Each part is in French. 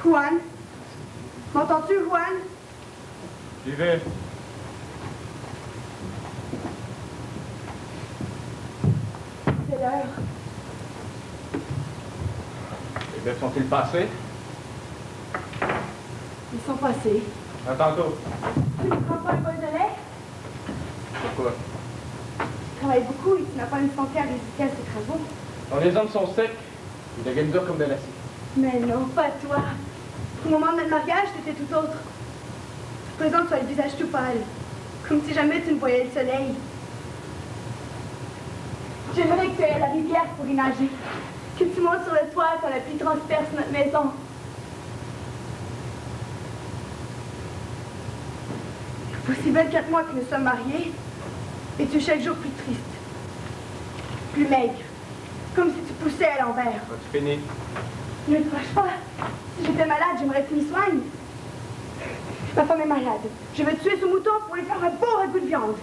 Juan? M'entends-tu, Juan? J'y vais. C'est l'heure. Les bœufs sont-ils passés? Ils sont passés. À tantôt. Tu ne prends pas un bol de lait? Pourquoi? Tu travailles beaucoup et tu n'as pas une santé à résister à ces travaux. Quand les hommes sont secs, ils deviennent durs comme de l'acier. Mais non, pas toi. Au moment de notre mariage, tu étais tout autre. À présent, tu as le visage tout pâle. Comme si jamais tu ne voyais le soleil. J'aimerais que tu ailles à la rivière pour y nager. Que tu montes sur le toit quand la pluie transperce notre maison. Aussi belle qu'à moi que nous sommes mariés, et tu es chaque jour plus triste. Plus maigre. Comme si tu poussais à l'envers. As-tu fini? Ne te fâche pas. Si j'étais malade, j'aimerais que tu m'y soignes. Ma femme est malade. Je vais tuer ce mouton pour lui faire un beau ragoût de viande.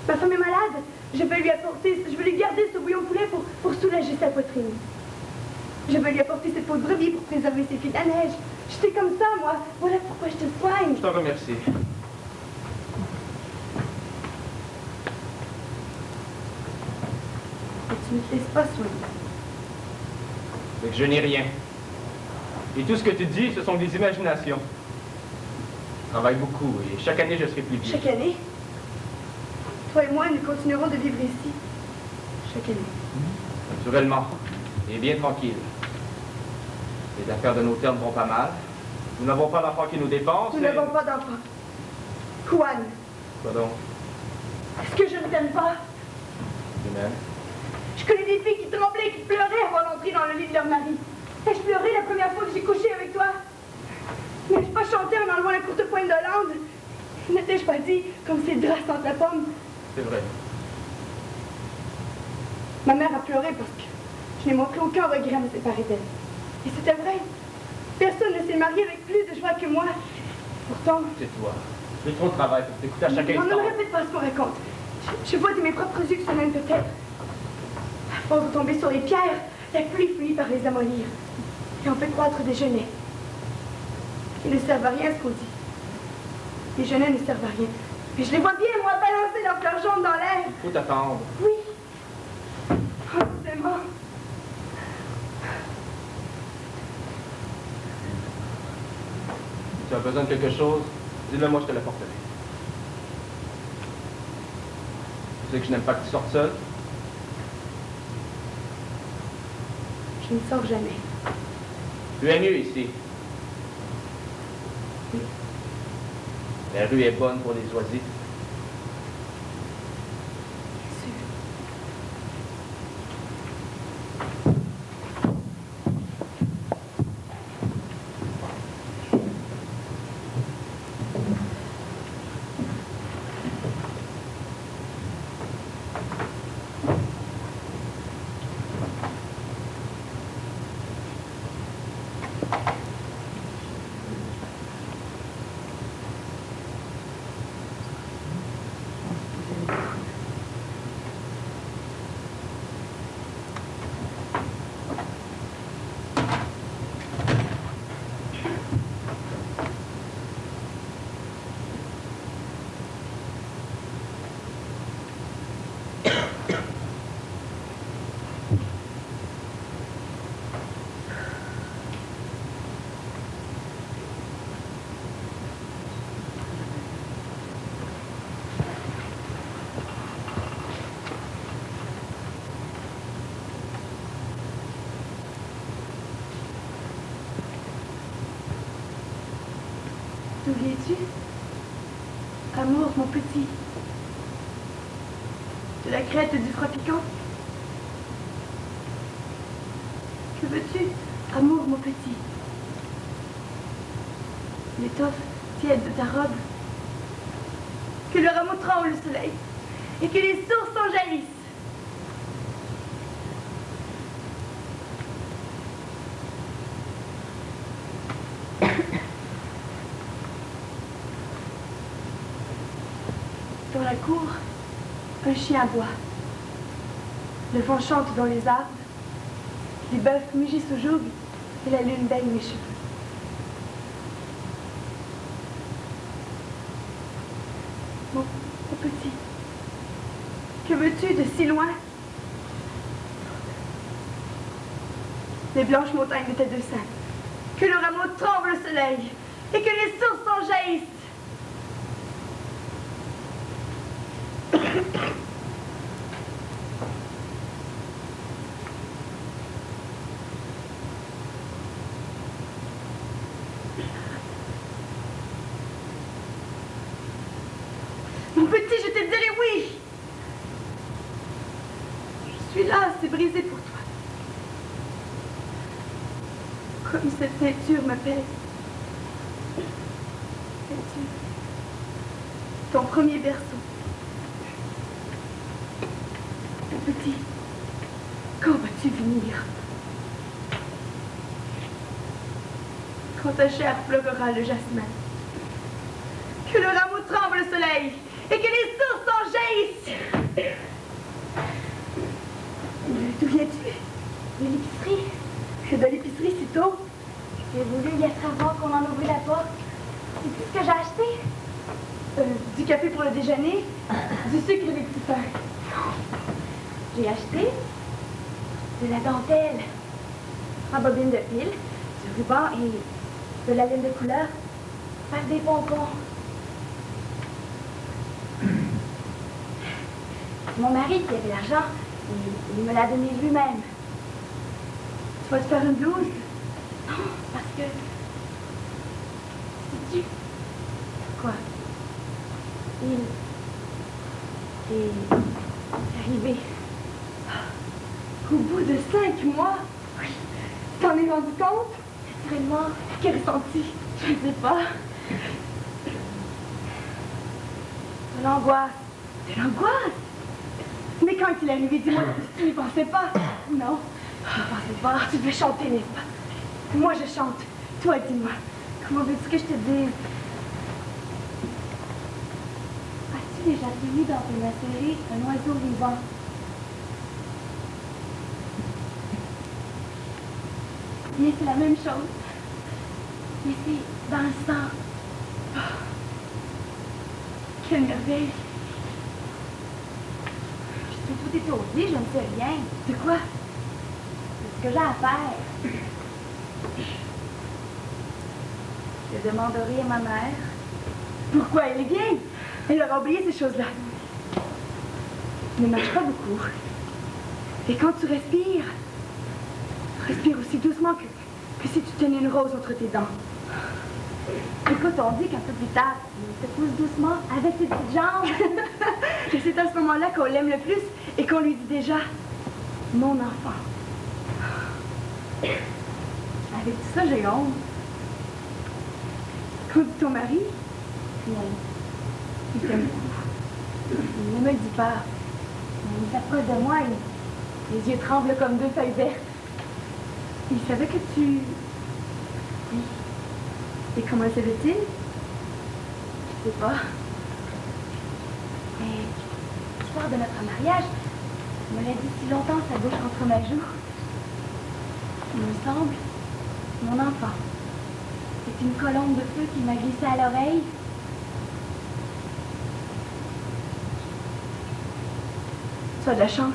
Ma femme est malade. Je vais lui garder ce bouillon de poulet pour soulager sa poitrine. Je vais lui apporter cette peau de brebis pour préserver ses pieds de la neige. J'étais comme ça, moi. Voilà pourquoi je te soigne. Je t'en remercie. Et tu ne te laisses pas soigner. C'est que je n'ai rien. Et tout ce que tu dis, ce sont des imaginations. Je travaille beaucoup et chaque année, je serai plus vieux. Chaque année? Toi et moi, nous continuerons de vivre ici. Chaque année. Naturellement. Et bien tranquille. Les affaires de nos termes vont pas mal. Nous n'avons pas d'enfants qui nous dépensent. Nous n'avons pas d'enfants. Juan. Quoi donc? Est-ce que je ne t'aime pas? Tu m'aimes? Je connais des filles qui tremblaient, qui pleuraient avant d'entrer dans le lit de leur mari. Ai-je pleuré la première fois que j'ai couché avec toi? N'ai-je pas chanté en enlevant la courte pointe d'Hollande? Ne t'ai-je pas dit comme ces draps sentent la pomme? C'est vrai. Ma mère a pleuré parce que je n'ai montré aucun regret à me séparer d'elle. Et c'était vrai. Personne ne s'est marié avec plus de joie que moi. Pourtant... C'est toi. J'ai trop de travail pour t'écouter à chaque instant. Non, ne me répète pas ce qu'on raconte. Je vois de mes propres yeux que ça mène peut-être. À force de tomber sur les pierres, la pluie finit par les amollir. Et on fait croître des genêts. Ils ne servent à rien, ce qu'on dit. Les genêts ne servent à rien. Mais je les vois bien, moi, balancer leurs fleurs jaunes dans l'air. Il faut t'attendre. Oui. Oh, c'est mort. Si tu as besoin de quelque chose, dis-le moi, je te l'apporterai. Tu sais que je n'aime pas que tu sortes seul? Je ne sors jamais. Tu es mieux ici. Oui. La rue est bonne pour les oisifs. Bien sûr. D'où viens-tu? Amour, mon petit. De la crête du Tropican. Que veux-tu? Amour, mon petit. L'étoffe tiède de ta robe. Que le rameau tremble au soleil. Et que les sources en jaillissent. Dans la cour, un chien aboie. Le vent chante dans les arbres. Les bœufs mugissent au joug et la lune baigne mes cheveux. Mon petit, que veux-tu de si loin? Les blanches montagnes de tes deux seins, que le rameau tremble au soleil et que les sources en jaillissent. Mon petit, je te dirai oui. Je suis là, c'est brisé pour toi. Comme cette teinture me pèse. Es-tu ton premier berceau? Mon petit, quand vas-tu venir? Quand ta chair pleurera le jasmin, que le rameau tremble au soleil et que les sources en jaillissent. D'où viens-tu? De l'épicerie. De l'épicerie si tôt? J'ai voulu y être avant qu'on en ouvre la porte. Sais-tu ce que j'ai acheté? Du café pour le déjeuner, du sucre et des petits pains. J'ai acheté de la dentelle, en bobine de pile, du ruban et de la laine de couleur, faire des pompons. C'est mon mari qui avait l'argent et il me l'a donné lui-même. Tu vas te faire une blouse? Non, parce que... Sais-tu quoi? Il est arrivé. Au bout de 5 mois? Oui. Tu t'en es rendu compte? Naturellement. Quel ressenti? Je ne sais pas. De l'angoisse. De l'angoisse? Mais quand il est arrivé, dis-moi, tu n'y pensais pas? Non, je ne pensais pas. Tu devais chanter, n'est-ce pas? Moi, je chante. Toi, dis-moi. Comment veux-tu que je te dise? As-tu déjà vu dans tes macérés un oiseau vivant? Bien, c'est la même chose. Mais c'est dans le sang. Oh, quelle merveille! Tout étourdi, je ne sais rien. De quoi? C'est ce que j'ai à faire. Je demanderai à ma mère. Pourquoi? Elle est vieille. Elle aura oublié ces choses-là. Ne marche pas beaucoup. Et quand tu respires, respire aussi doucement que si tu tenais une rose entre tes dents. Écoute, on dit qu'un peu plus tard, il te pousse doucement avec tes petites jambes. Et c'est à ce moment-là qu'on l'aime le plus et qu'on lui dit déjà « mon enfant ». Avec tout ça, j'ai honte. Qu'en dit ton mari? Non, Il t'aime beaucoup. il ne me le dit pas. Il s'approche de moi et les yeux tremblent comme deux feuilles vertes. Il savait que tu... Oui, Et comment le savait-il? je sais pas. Mais l'histoire de notre mariage me l'a dit si longtemps sa bouche contre ma joue. Il me semble, mon enfant, c'est une colombe de feu qui m'a glissé à l'oreille. Tu as de la chance.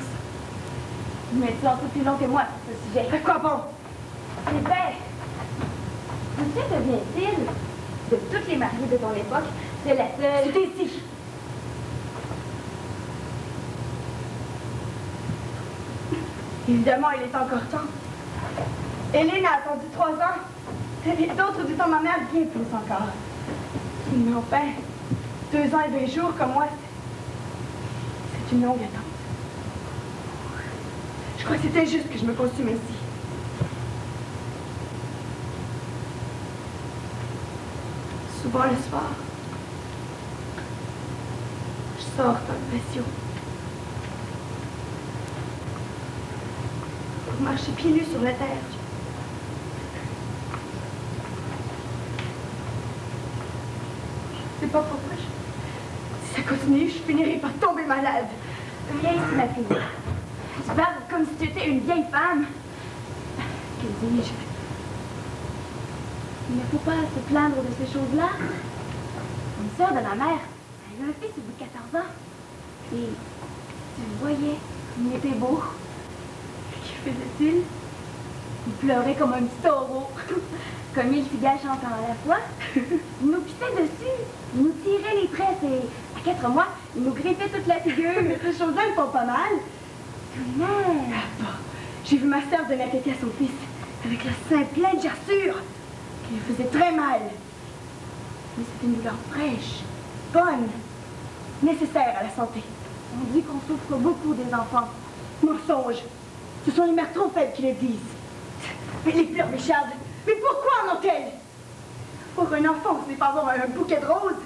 Mais tu en sais plus long que moi sur ce sujet. À quoi bon? Eh bien, que devient-il de toutes les mariées de ton époque? C'est la seule... C'est ici. Évidemment, il est encore temps. Hélène a attendu 3 ans. Et d'autres du temps, ma mère, bien plus encore. Mais enfin, 2 ans et 20 jours comme moi, c'est une longue attente. Je crois que c'est injuste que je me consume ainsi. Souvent le soir, je sors par passion. Pour marcher pieds nus sur la terre. Je sais pas pourquoi. Si ça continue, je finirai par tomber malade. Viens ici, ma fille. Tu parles comme si tu étais une vieille femme. Que dis-je? Il ne faut pas se plaindre de ces choses-là. Une sœur de ma mère a J'ai eu un fils au bout de 14 ans. Et tu le voyais, il était beau. Que faisait-il? Il pleurait comme un petit taureau. Comme 1000 cigales chantant à la fois. Il nous pissait dessus. Il nous tirait les tresses et, à 4 mois, il nous griffait toute la figure. Mais ces choses-là, elles font pas mal. Comment? Papa, j'ai vu ma sœur donner la tétée à son fils, avec le sein plein de gerçures, qui lui faisait très mal. Mais c'était une douleur fraîche, bonne, nécessaire à la santé. On dit qu'on souffre beaucoup des enfants. Mensonge. Ce sont les mères trop faibles qui le disent. Mais les fleurs Richard, mais pourquoi en ont-elles? Pour un enfant, ce n'est pas avoir un bouquet de roses.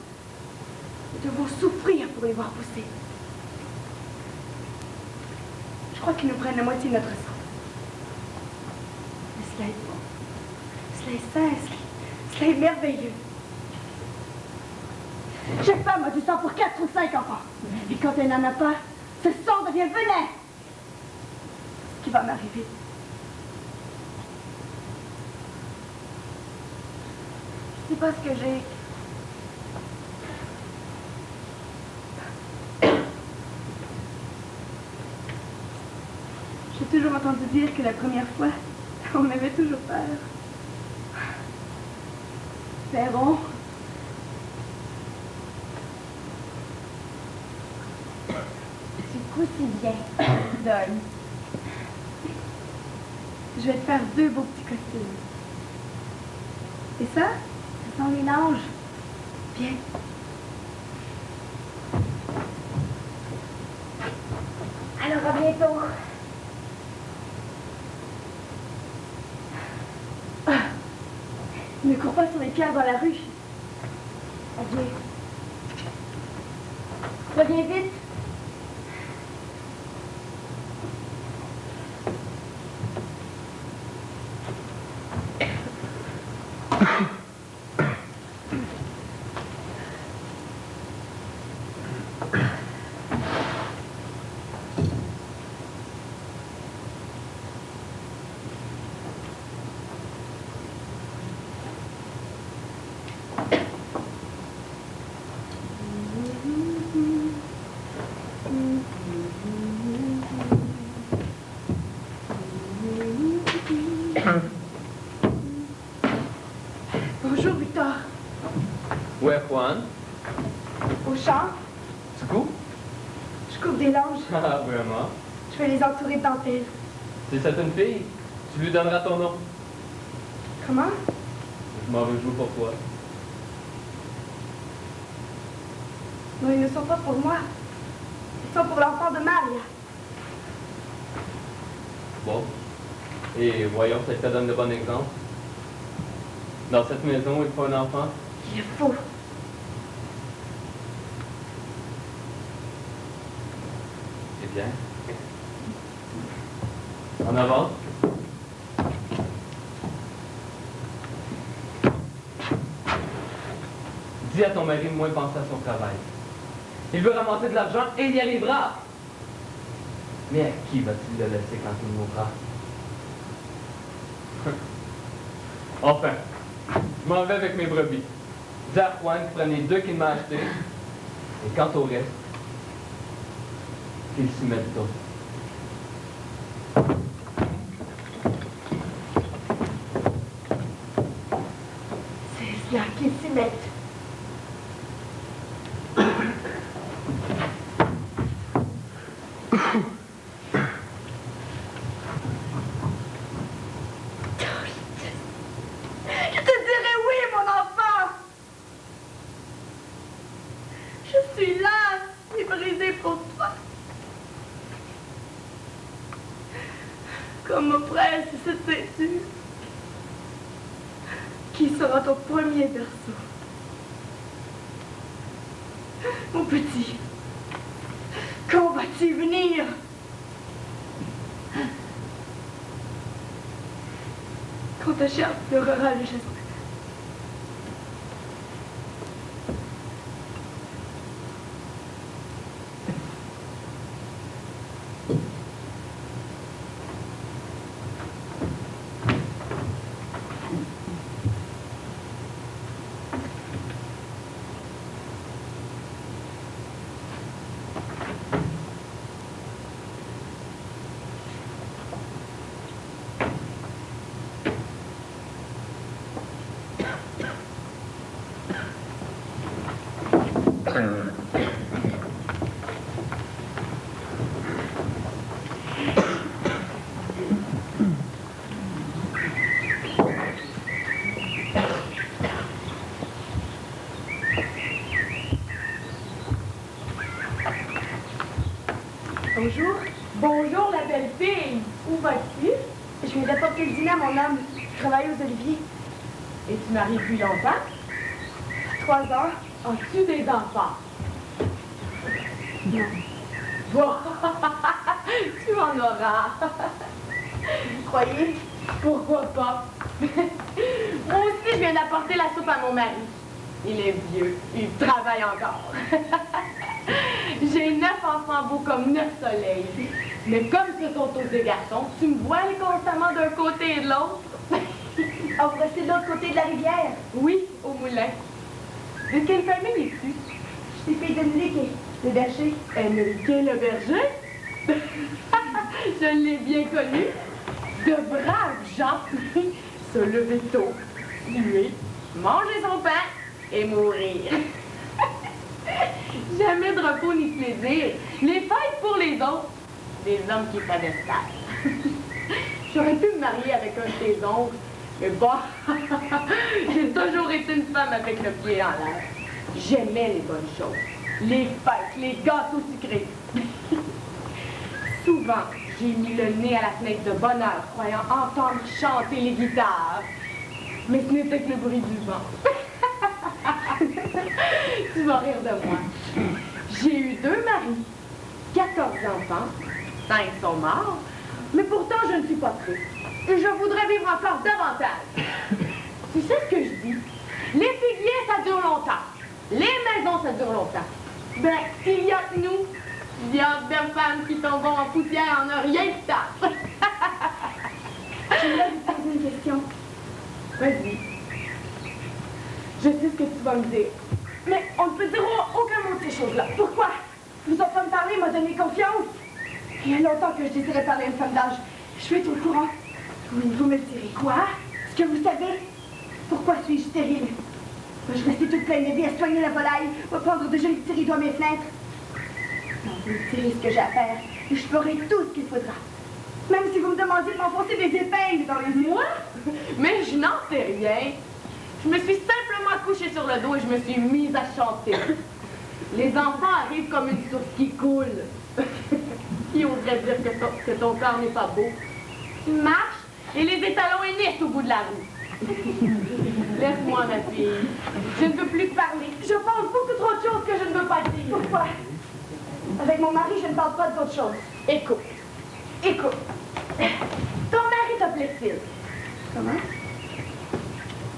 Nous devons souffrir pour les voir pousser. Je crois qu'ils nous prennent la moitié de notre sang. Mais cela est bon. Cela est sain, cela est merveilleux. Chaque femme a du sang pour 4 ou 5 enfants. Et quand elle n'en a pas, ce sang devient venin. Ce qui va m'arriver. Je sais pas ce que j'ai. J'ai toujours entendu dire que la première fois, on avait toujours peur. Verrons. Tu couds si bien, Donne. Je vais te faire 2 beaux petits costumes. Et ça? Ce sont les langes. Bien. Alors, à bientôt. Ne cours pas sur les pierres dans la rue. Adieu. Reviens vite. Bonjour, Victor. Où est Juan? Au champ, Tu coupes? je coupe des langes. Ah, vraiment? Je vais les entourer de dentelle. C'est cette une fille? Tu lui donneras ton nom. Comment? Je m'en réjouis pour toi. Non, ils ne sont pas pour moi. Ils sont pour l'enfant de Maria. Bon. Et voyons si elle te donne le bon exemple. Dans cette maison, il faut un enfant. Il est fou. Eh bien. En avant. Dis à ton mari de moins penser à son travail. Il veut ramasser de l'argent et il y arrivera. Mais à qui va-t-il le laisser quand il mourra? Enfin, je m'en vais avec mes brebis. Dis à Juan qu'il prenne les 2 qu'il m'a achetés. Et quant au reste, qu'il s'y mette tôt. C'est cela qu'ils s'y mettent. Je te dirai oui, mon enfant. Je suis lasse et brisée pour toi. Comme m'oppresse cette ceinture. Qui sera ton premier berceau? Mon petit, quand vas-tu venir? Quand ta chair pleurera le geste. Bonjour. Bonjour, la belle fille. Où vas-tu? Je viens d'apporter le dîner à mon homme. Je travaille aux Oliviers. Et tu maries depuis longtemps? 3 ans. As-tu des enfants? Non. Bon, tu en auras. Vous croyez? Pourquoi pas? Moi aussi, je viens d'apporter la soupe à mon mari. Il est vieux, il travaille encore. J'ai 9 enfants beaux comme 9 soleils. Mais comme ce sont tous des garçons, tu me vois aller constamment d'un côté et de l'autre. Ah, vous restez de l'autre côté de la rivière? Oui, au moulin. De quelle famille es-tu? Je suis fille d'Emilique et le berger. Enrique le berger? Je l'ai bien connu. De braves gens. Se lever tôt, tuer, manger son pain et mourir. Jamais de repos ni de plaisir. Les fêtes pour les autres. Des hommes qui s'adestèrent. J'aurais pu me marier avec un de tes oncles, mais bon, j'ai toujours été une femme avec le pied en l'air. J'aimais les bonnes choses. Les fêtes, les gâteaux sucrés. Souvent, j'ai mis le nez à la fenêtre de bonne heure, croyant entendre chanter les guitares. Mais ce n'était que le bruit du vent. Tu vas rire de moi. J'ai eu 2 maris, 14 enfants, 5 sont morts, mais pourtant je ne suis pas triste. Et je voudrais vivre encore davantage. Tu sais ce que je dis? Les figuiers, ça dure longtemps. Les maisons, ça dure longtemps. Ben, il y a que nous. Il y a des femmes qui tombent en poussière en rien de temps. J'aimerais vous poser une question. Vas-y. Je sais ce que tu vas me dire. Mais on ne peut dire aucun mot de ces choses-là. Pourquoi? Vous entendre parler m'a donné confiance. Il y a longtemps que je désirais parler à une femme d'âge. Je suis au courant. Oui, vous me le direz. Quoi? Ce que vous savez? Pourquoi suis-je stérile? Je restais toute pleine de vie à soigner la volaille, à prendre de jolis petits rideaux à mes fenêtres. Non, vous me direz ce que j'ai à faire, et je ferai tout ce qu'il faudra. Même si vous me demandiez de m'enfoncer des épingles dans les yeux. Moi? Mais je n'en sais rien. Je me suis simplement couchée sur le dos et je me suis mise à chanter. Les enfants arrivent comme une source qui coule. Qui oserait dire que ton corps n'est pas beau? Tu marches et les étalons hennissent au bout de la rue. Laisse-moi, ma fille. Je ne veux plus te parler. Je pense beaucoup trop de choses que je ne veux pas dire. Pourquoi? Avec mon mari, je ne parle pas d'autre chose. Écoute. Écoute. Ton mari t'appelait-il? Comment?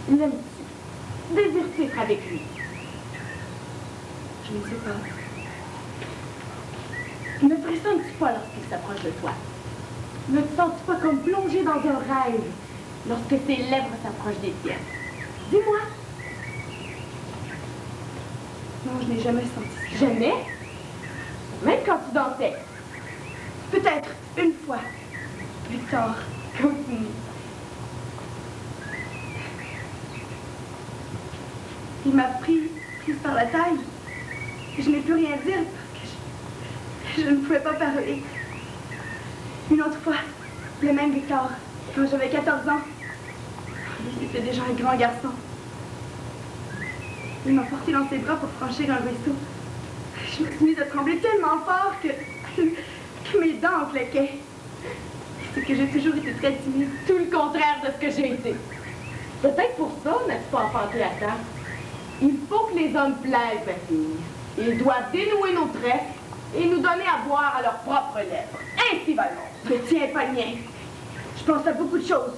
L'aimes-tu? Désires-tu être avec lui? Je ne sais pas. Ne frissonnes-tu pas lorsqu'il s'approche de toi? Ne te sens-tu pas comme plongé dans un rêve lorsque ses lèvres s'approchent des tiennes? Dis-moi. Non, je n'ai jamais senti ça. Jamais? Même quand tu dansais? Peut-être une fois. Victor. Continue. Il m'a prise par la taille. Je n'ai plus rien dire parce que je ne pouvais pas parler. Une autre fois, le même Victor, quand j'avais 14 ans. Il était déjà un grand garçon. Il m'a porté dans ses bras pour franchir un ruisseau. Je me suis mise à trembler tellement fort que mes dents en claquaient. C'est que j'ai toujours été très timide. Tout le contraire de ce que j'ai été. Peut-être pour ça, n'as-tu pas enfanté à temps? Il faut que les hommes plaisent, ma fille. Ils doivent dénouer nos tresses et nous donner à boire à leurs propres lèvres. Ainsi va le monde. Mais tiens, pas le mien. Je pense à beaucoup de choses.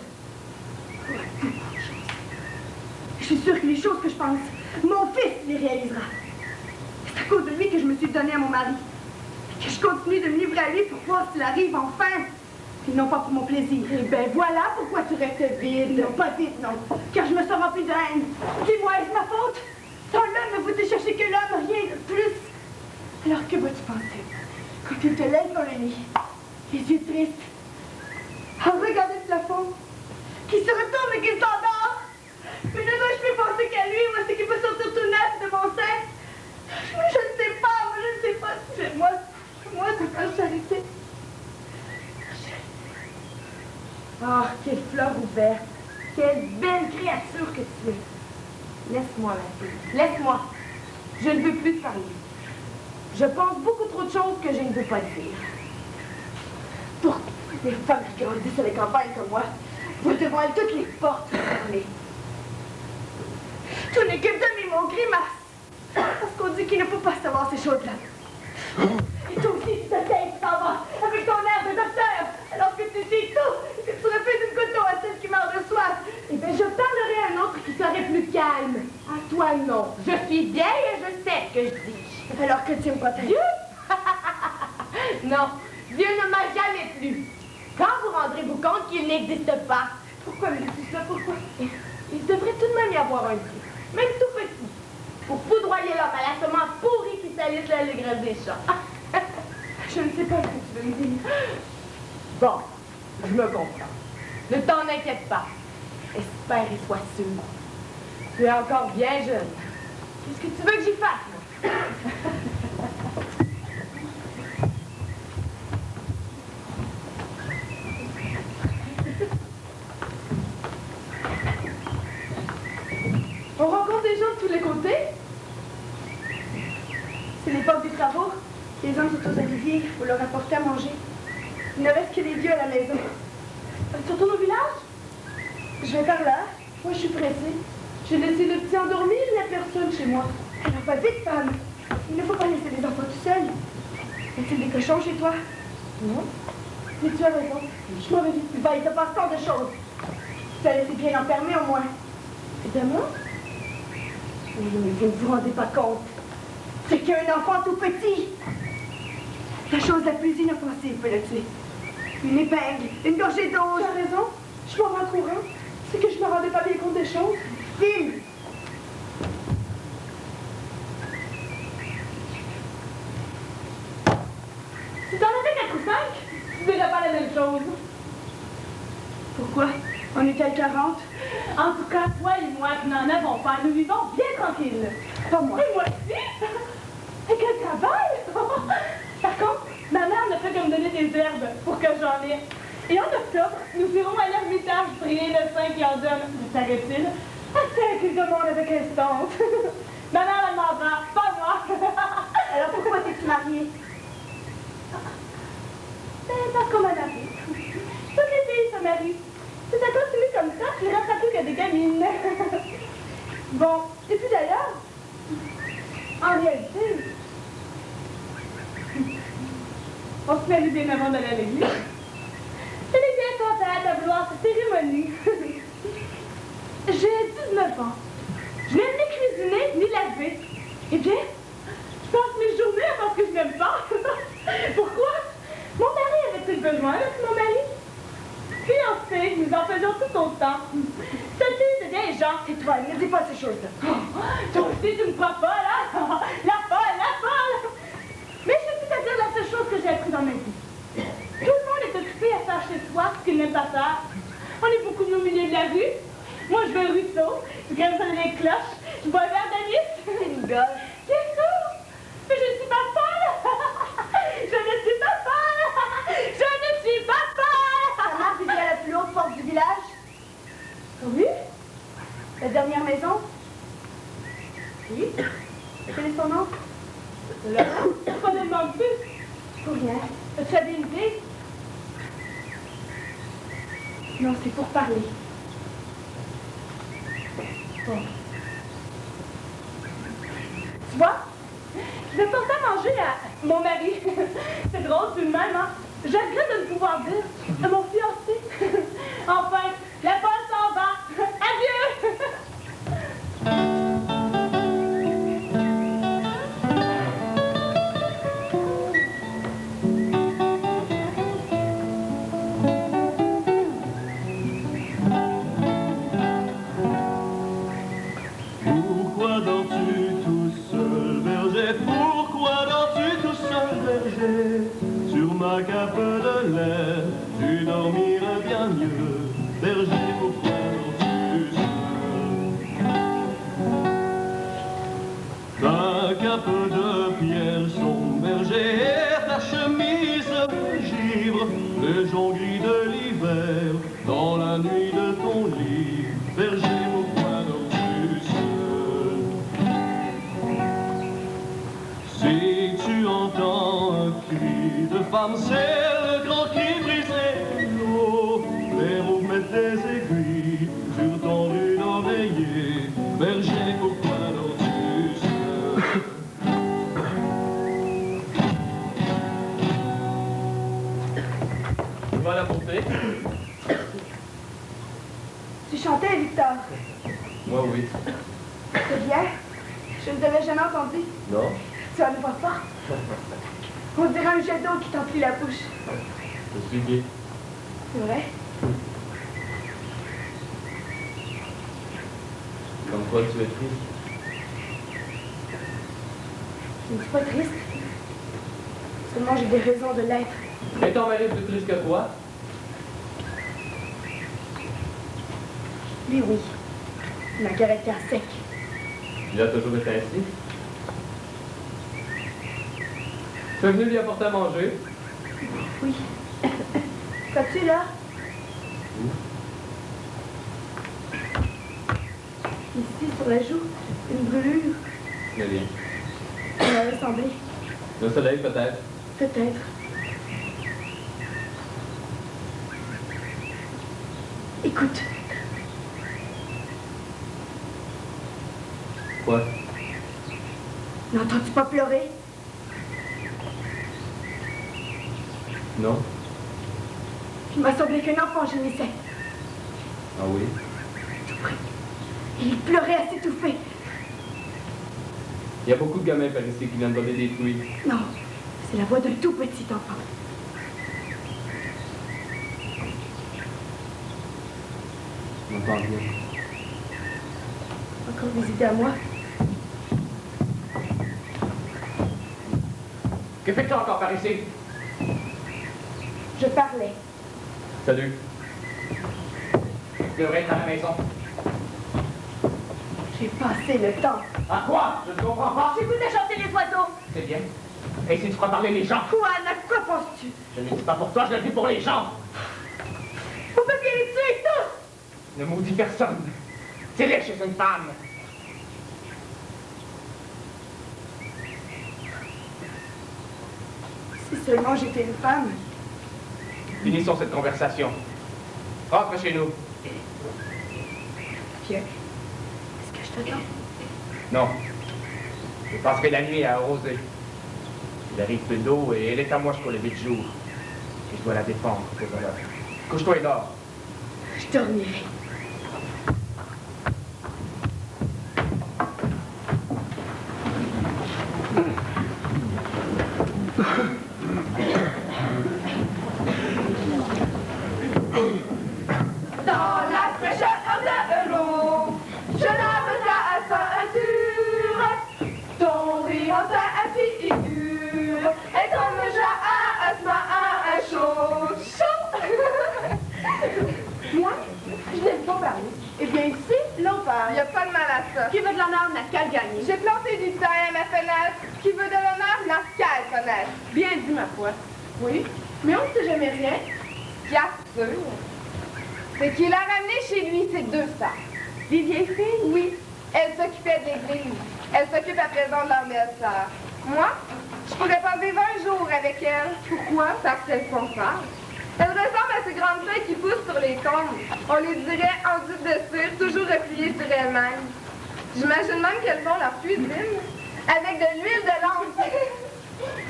Je suis sûre que les choses que je pense, mon fils les réalisera. C'est à cause de lui que je me suis donnée à mon mari. Et que je continue de me livrer à lui pour voir s'il arrive enfin. Et non pas pour mon plaisir. Eh bien, voilà pourquoi tu restes vide. Non, pas vite, non. Car je me sens remplie de haine. Dis-moi, est-ce ma faute? Sans l'homme ne vous chercher que l'homme, rien de plus. Alors que vas-tu penser quand il te laisse dans le lit, les yeux tristes, à regarder le plafond, qui se retourne et qui s'endort? Mais ne dois-je plus penser qu'à lui, moi, c'est qui peut sortir tout neuf de mon sein? Je me Charité. Ah, quelle fleur ouverte. Quelle belle créature que tu es. Laisse-moi, ma fille. Laisse-moi. Je ne veux plus te parler. Je pense beaucoup trop de choses que je ne veux pas te dire. Pour les femmes qui grandissent à la campagne comme moi, vous devant elles toutes les portes fermées. Tout n'est que demi-mot, grimace. Parce qu'on dit qu'il ne faut pas savoir ces choses-là. Et toi aussi, tu te tais, tu t'en vas, avec ton air de docteur, alors que tu sais tout, que tu refuses une goutte d'eau à celle qui meurt de soif. Eh bien, je parlerai à un autre qui serait plus calme. À toi, non. Je suis vieille et je sais ce que je dis. Alors que tu me protèges. Dieu? Non, Dieu ne m'a jamais plu. Quand vous rendrez-vous compte qu'il n'existe pas? Pourquoi me dis-tu ça? Pourquoi? Il devrait tout de même y avoir un Dieu, même tout petit, pour foudroyer l'homme à la semence pourrie qui salisse l'allègresse des champs. Je ne sais pas ce que tu veux me dire. Bon, je me comprends. Ne t'en inquiète pas. Espère et sois sûr. Tu es encore bien jeune. Qu'est-ce que tu veux que j'y fasse, moi? On rencontre des gens de tous les côtés. C'est l'époque des travaux. Les hommes sont aux oliviers pour leur apporter à manger. Il ne reste que les vieux à la maison. Tu retournes au village? Je vais par là. Moi, je suis pressée. J'ai laissé le petit endormi, il n'y a personne chez moi. Alors, pas vite, femme. Il ne faut pas laisser les enfants tout seuls. Y a-t-il des cochons chez toi? Non. Mais tu as raison. Je m'en vais vite. Il te passe tant de choses. Tu as laissé bien enfermé au moins. Évidemment. Mais vous ne vous rendez pas compte. C'est qu'un enfant tout petit. La chose la plus inoffensive peut le tuer. Une épingle, une gorgée d'eau. Tu as raison. Je m'en rends courant. C'est que je ne me rendais pas bien compte des choses. Film. Si t'en avais 4 ou 5, tu dirais pas la même chose. Pourquoi? On est à 40. En tout cas, toi et moi qui n'en avons pas, nous vivons bien tranquilles. Pas moi. Et moi aussi. Et quel travail! Par contre, ma mère ne fait que me donner des herbes pour que j'en ai. Et en octobre, nous irons à l'ermitage prier le saint qui en donne, me paraît-il, à celle qu'il demande avec instance. Ma mère la demandera, pas moi. Alors pourquoi t'es-tu mariée? C'est parce qu'on m'a mariée. Toutes les filles se marient. Si ça continue comme ça, tu ne resteras plus que des gamines. Bon, et puis d'ailleurs, en réalité, on se marie bien avant d'aller à l'église. Je l'ai bien contente de vouloir cette cérémonie. J'ai 19 ans. Je n'aime ni cuisiner, ni laver. Eh bien, je passe mes journées à faire ce que je n'aime pas. Pourquoi? Mon mari avait-il besoin de mon mari? Fiancés, nous en faisons tout autant. Cette fille de vieilles gens. Tais-toi, ne dis pas ces choses-là. Toi aussi, tu me crois pas, là? La folle, la folle! Mais je peux te dire la seule chose que j'ai appris dans ma vie. Tout le monde est occupé à faire chez soi ce qu'il n'aime pas faire. On est beaucoup au milieu de la rue. Moi, je vais au ruisseau, je grimpe sur les cloches, je bois un verre d'anis. C'est une gosse. C'est sûr! Mais je ne suis pas folle! Je ne suis pas folle! Je ne suis pas folle! Ta mère vivait à la plus haute porte du village? Oui? La dernière maison? Oui? Quel est son nom? Pourquoi ne demande plus? Pour rien. Tu avais une idée? Non, c'est pour parler. Bon. Tu vois? Je vais porter à manger à mon mari. C'est drôle tout de même, hein? Je regrette de ne pouvoir dire à mon fiancé. Enfin, la folle s'en va. Adieu! Pourquoi dors-tu tout seul, berger? Pourquoi dors-tu tout seul, berger? Sur ma cape de laine, tu dormirais bien mieux, berger. Pourquoi dors-tu seul? Ta cape de pierre, son berger, ta chemise terre, dans la nuit de ton lit, berger, pourquoi dors-tu seul? Si tu entends un cri de femme, c'est le grand qui briserait l'eau. Les roues mettent des aiguilles sur ton rude oreiller, berger, pourquoi dors-tu seul? Tu vas la porter? Tu chantais, Victor. Moi, oui. C'est bien. Je ne t'avais jamais entendu. Non? Tu as une voix forte. On dirait un jet d'eau qui t'emplit la bouche. Je suis gay. C'est vrai? Comme quoi tu es triste? Je ne suis pas triste. Seulement, j'ai des raisons de l'être. Et ton mari plus triste que toi? Lui, oui. Il a un caractère sec. Il a toujours été ainsi. Tu es venu lui apporter à manger? Oui. Vois-tu, là? Ici, sur la joue, une brûlure. Mais bien. Ça m'avait semblé. Le soleil, peut-être. Peut-être. Écoute. Quoi? N'entends-tu pas pleurer? Non? Il m'a semblé qu'un enfant gémissait. Ah oui? Tout près. Et il pleurait à s'étouffer. Il y a beaucoup de gamins par ici qui viennent voler des fruits. Non, c'est la voix d'un tout petit enfant. Je m'entends bien. Encore des idées à moi? Que fais-tu encore par ici? Je parlais. Salut. Tu devrais être à la maison. J'ai passé le temps. À quoi? Je ne comprends pas. J'écoutais chanter les oiseaux. C'est bien. Et si tu feras parler les gens? Quoi, à quoi penses-tu? Je ne le dis pas pour toi, je le dis pour les gens. Vous pouvez bien les tuer tous! Ne maudis personne. C'est laid chez une femme. Si seulement j'étais une femme. Finissons cette conversation. Rentre chez nous. Pierre, est-ce que je t'attends? Non. Je passerai la nuit à arroser. Il arrive peu d'eau et elle est à moi jusqu'au lever du jour. Et je dois la défendre pour l'heure. Couche-toi et dors. Je dormirai. Dans la fraîcheur de l'eau, je lave ta ceinture, ton rire en ta figure, et comme jasmin à un chaud. Moi, je n'aime pas parler. Eh bien, ici, l'on parle. Il n'y a pas de mal à ça. Qui veut de l'honneur n'a qu'à le gagner. J'ai planté du thym à ma fenêtre. Qui veut de l'honneur n'a qu'à le connaître. Bien dit, ma foi. Oui, mais on ne sait jamais rien. Bien sûr. C'est qu'il a ramené chez lui ses 2 sœurs. Des vieilles filles? Oui, elles s'occupaient de l'église. Elles s'occupent à présent de leur belle-sœur. Moi, je pourrais pas vivre un jour avec elles. Pourquoi? Parce qu'elles sont femmes. Elles ressemblent à ces grandes feuilles qui poussent sur les tombes. On les dirait enduites de cire, toujours repliées sur elles-mêmes. J'imagine même qu'elles font leur cuisine avec de l'huile de lampe.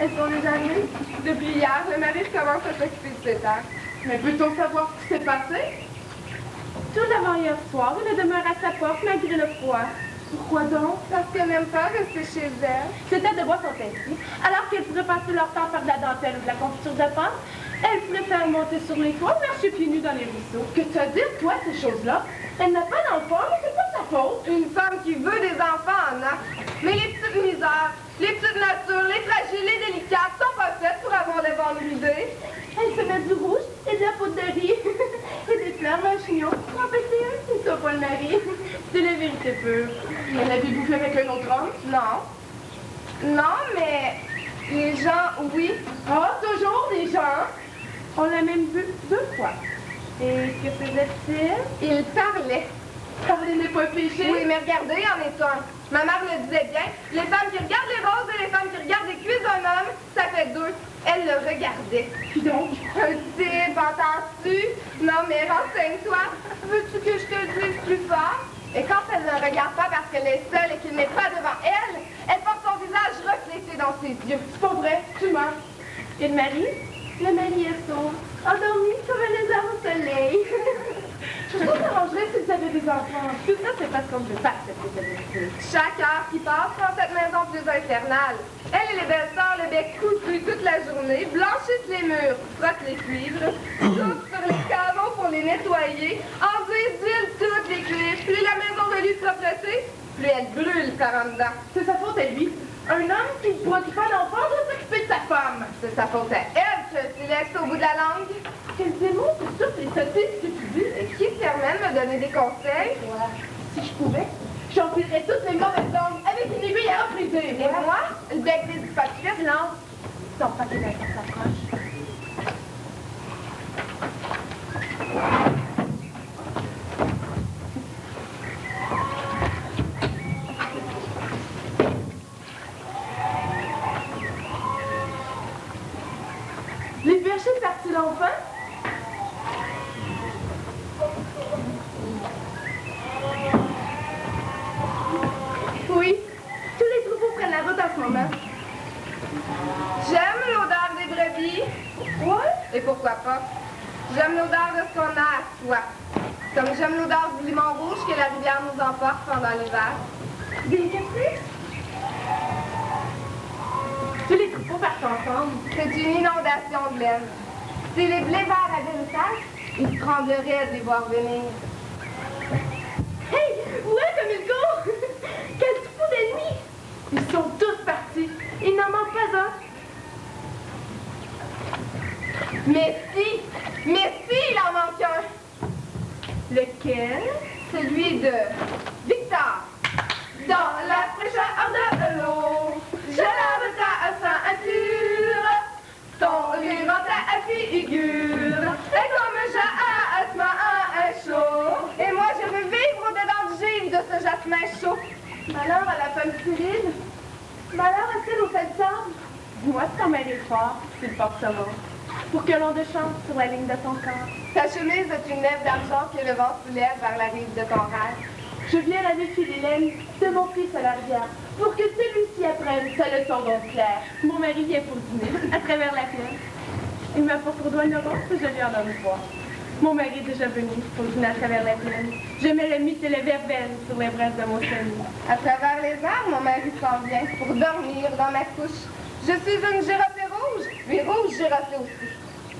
Elles sont déjà venues. Depuis hier, le mari recommence à s'occuper de ses terres. Mais peut-on savoir ce qui s'est passé? Tout d'avant-hier soir, elle demeure à sa porte malgré le froid. Pourquoi donc? Parce qu'elle n'aime pas rester chez elle. C'était de bois sont ainsi. Alors qu'elles pourraient passer leur temps à faire de la dentelle ou de la confiture de pâte, elles préfèrent monter sur les toits ou marcher pieds nus dans les ruisseaux. Que t'as dit, toi, ces choses-là? Elle n'a pas d'enfant, mais c'est pas sa faute. Une femme qui veut des enfants en a. Mais les petites misères, les petites natures, les fragiles, les délicates sont pas faites pour avoir des bonnes idées. Elle se met du rouge et de la poudre de riz. Et des fleurs, un chignon. En fait, c'est ça, pas le mari. C'est la vérité pure. Elle avait bouffé avec un autre homme? Non. Non, mais les gens, oui. Ah, toujours des gens. On l'a même vu 2 fois. Et que faisait-il? Il parlait. Parler n'est pas péché. Oui, mais regardez, en est un. Ma mère le disait bien. Les femmes qui regardent les roses et les femmes qui regardent les cuisses d'un homme, ça fait deux. Elle le regardait. Puis donc? Un type, entends-tu? Non, mais renseigne-toi. Veux-tu que je te le dise plus fort? Et quand elle ne regarde pas parce qu'elle est seule et qu'il n'est pas devant elle, elle porte son visage reflété dans ses yeux. C'est pas vrai, tu mens. Et le mari? Le mari est sourd, endormi comme un lézard au soleil. Je trouve que ça m'arrangerait s'ils avaient des enfants. Tout ça, c'est parce qu'on ne veut pas accepter cette vérité. Chaque heure qui passe rend cette maison plus infernale. Elle et les belles-sœurs, le bec cousu toute la journée, blanchissent les murs, frottent les cuivres, sautent sur les canons pour les nettoyer, enduisent d'huile toutes les cuivres. Plus la maison de lui propreté, plus elle brûle par en dedans. C'est sa faute à lui. Un homme qui ne produit pas d'enfant doit s'occuper de sa femme. C'est sa faute à elle que tu laisses au bout de la langue. Quels démons, c'est toutes les sottises que tu dis. Et qui se permet de me donner des conseils? Voilà. Si je pouvais, j'empilerais toutes les mauvaises langues avec une aiguille à friser. Et moi, le bec des hypocrites, Non, ton paquet d'insectes s'approche. Les bergers partent-ils enfin? Oui, tous les troupeaux prennent la route en ce moment. j'aime l'odeur des brebis. Ouais? Et pourquoi pas? J'aime l'odeur de ce qu'on a à soi. Comme j'aime l'odeur du limon rouge que la rivière nous emporte pendant l'hiver. Des caprices? Tous les troupeaux partent ensemble. C'est une inondation de laine. Si les blés verts avaient une tête, ils trembleraient de les voir venir. Hey! Ouais, comme ils courent! Quel troupeau d'ennemis! Ils sont tous partis. Il n'en manque pas un. Mais si, il en manque un. Lequel? Celui de Victor. Dans la fraîcheur de l'eau, je lave ta sang impur, ton rire ta figure, et comme jasmin un chaud. Et moi je veux vivre au-dedans du givre de ce jasmin chaud. Malheur à la femme civile. Malheur à celle au sel sable. Dis-moi si ton mari est fort, s'il porte ce mot. Pour que l'on de chante sur la ligne de ton corps. Ta chemise est une lèvre d'argent que le vent soulève vers la rive de ton rêve. Je viens laver Philélène de mon fils à la rivière, pour que celui-ci apprenne sa leçon d'eau claire. Mon mari vient pour dîner, à travers la plaine. Il m'apporte pour doigt une rose, je lui en donne trois. Mon mari est déjà venu pour dîner à travers la plaine. Je mets le mythe et le verveine sur les braises de mon salut. À travers les arbres, mon mari s'en vient pour dormir dans ma couche. Je suis une giroflée rouge, lui rouge giroflée aussi.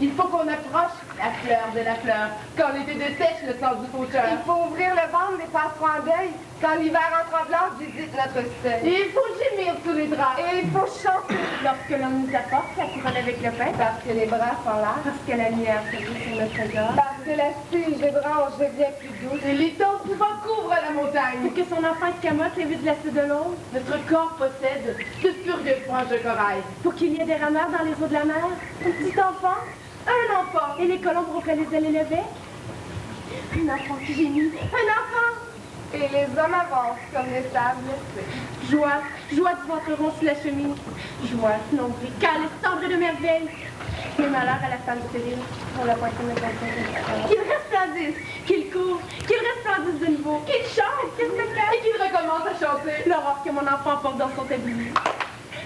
Il faut qu'on approche la fleur de la fleur, quand l'été dessèche le sang du faucheur. Il faut ouvrir le ventre des passerons en deuil, quand l'hiver en tremblant visite notre seuil. Et il faut gémir sous les draps. Et il faut chanter, Lorsque l'on nous apporte la couronne avec le pain, parce que les bras sont là, parce que la lumière se brille sur notre gorge, parce que la tige des branches devient plus douce. et les tons souvent couvrent la montagne. Pour que son enfant escamote évite l'acide de l'eau, notre corps possède ce furieux branche de corail. Pour qu'il y ait des rameurs dans les eaux de la mer, un petit enfant, un enfant, et les colombes rompent les ailes et le bec. Un enfant qui gémit, un enfant. Et les hommes avancent comme les sables blessés. Joie, joie de ventre rond sous la chemise. Joie, nombril, calice, tendre de merveille. Mais malheur à la femme stérile, pour la poitrine de quelqu'un. Qu'il resplendisse, qu'il court, qu'il resplendisse de nouveau, qu'il chante, qu'il se cache, et qu'il recommence à chanter l'aurore que mon enfant porte dans son tablier.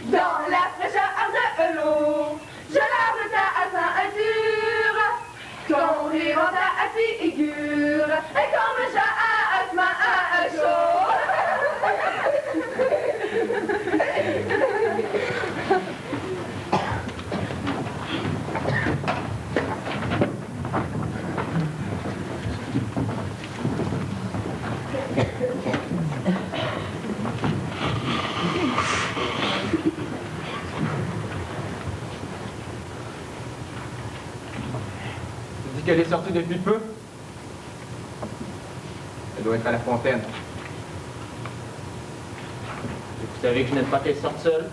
Dans la fraîcheur de l'eau, je lave ta sang impur, ton rire en ta figure, et comme jasmin un chaud. Qu'elle est sortie depuis peu. Elle doit être à la fontaine. Et vous savez que je n'aime pas qu'elle sorte seule.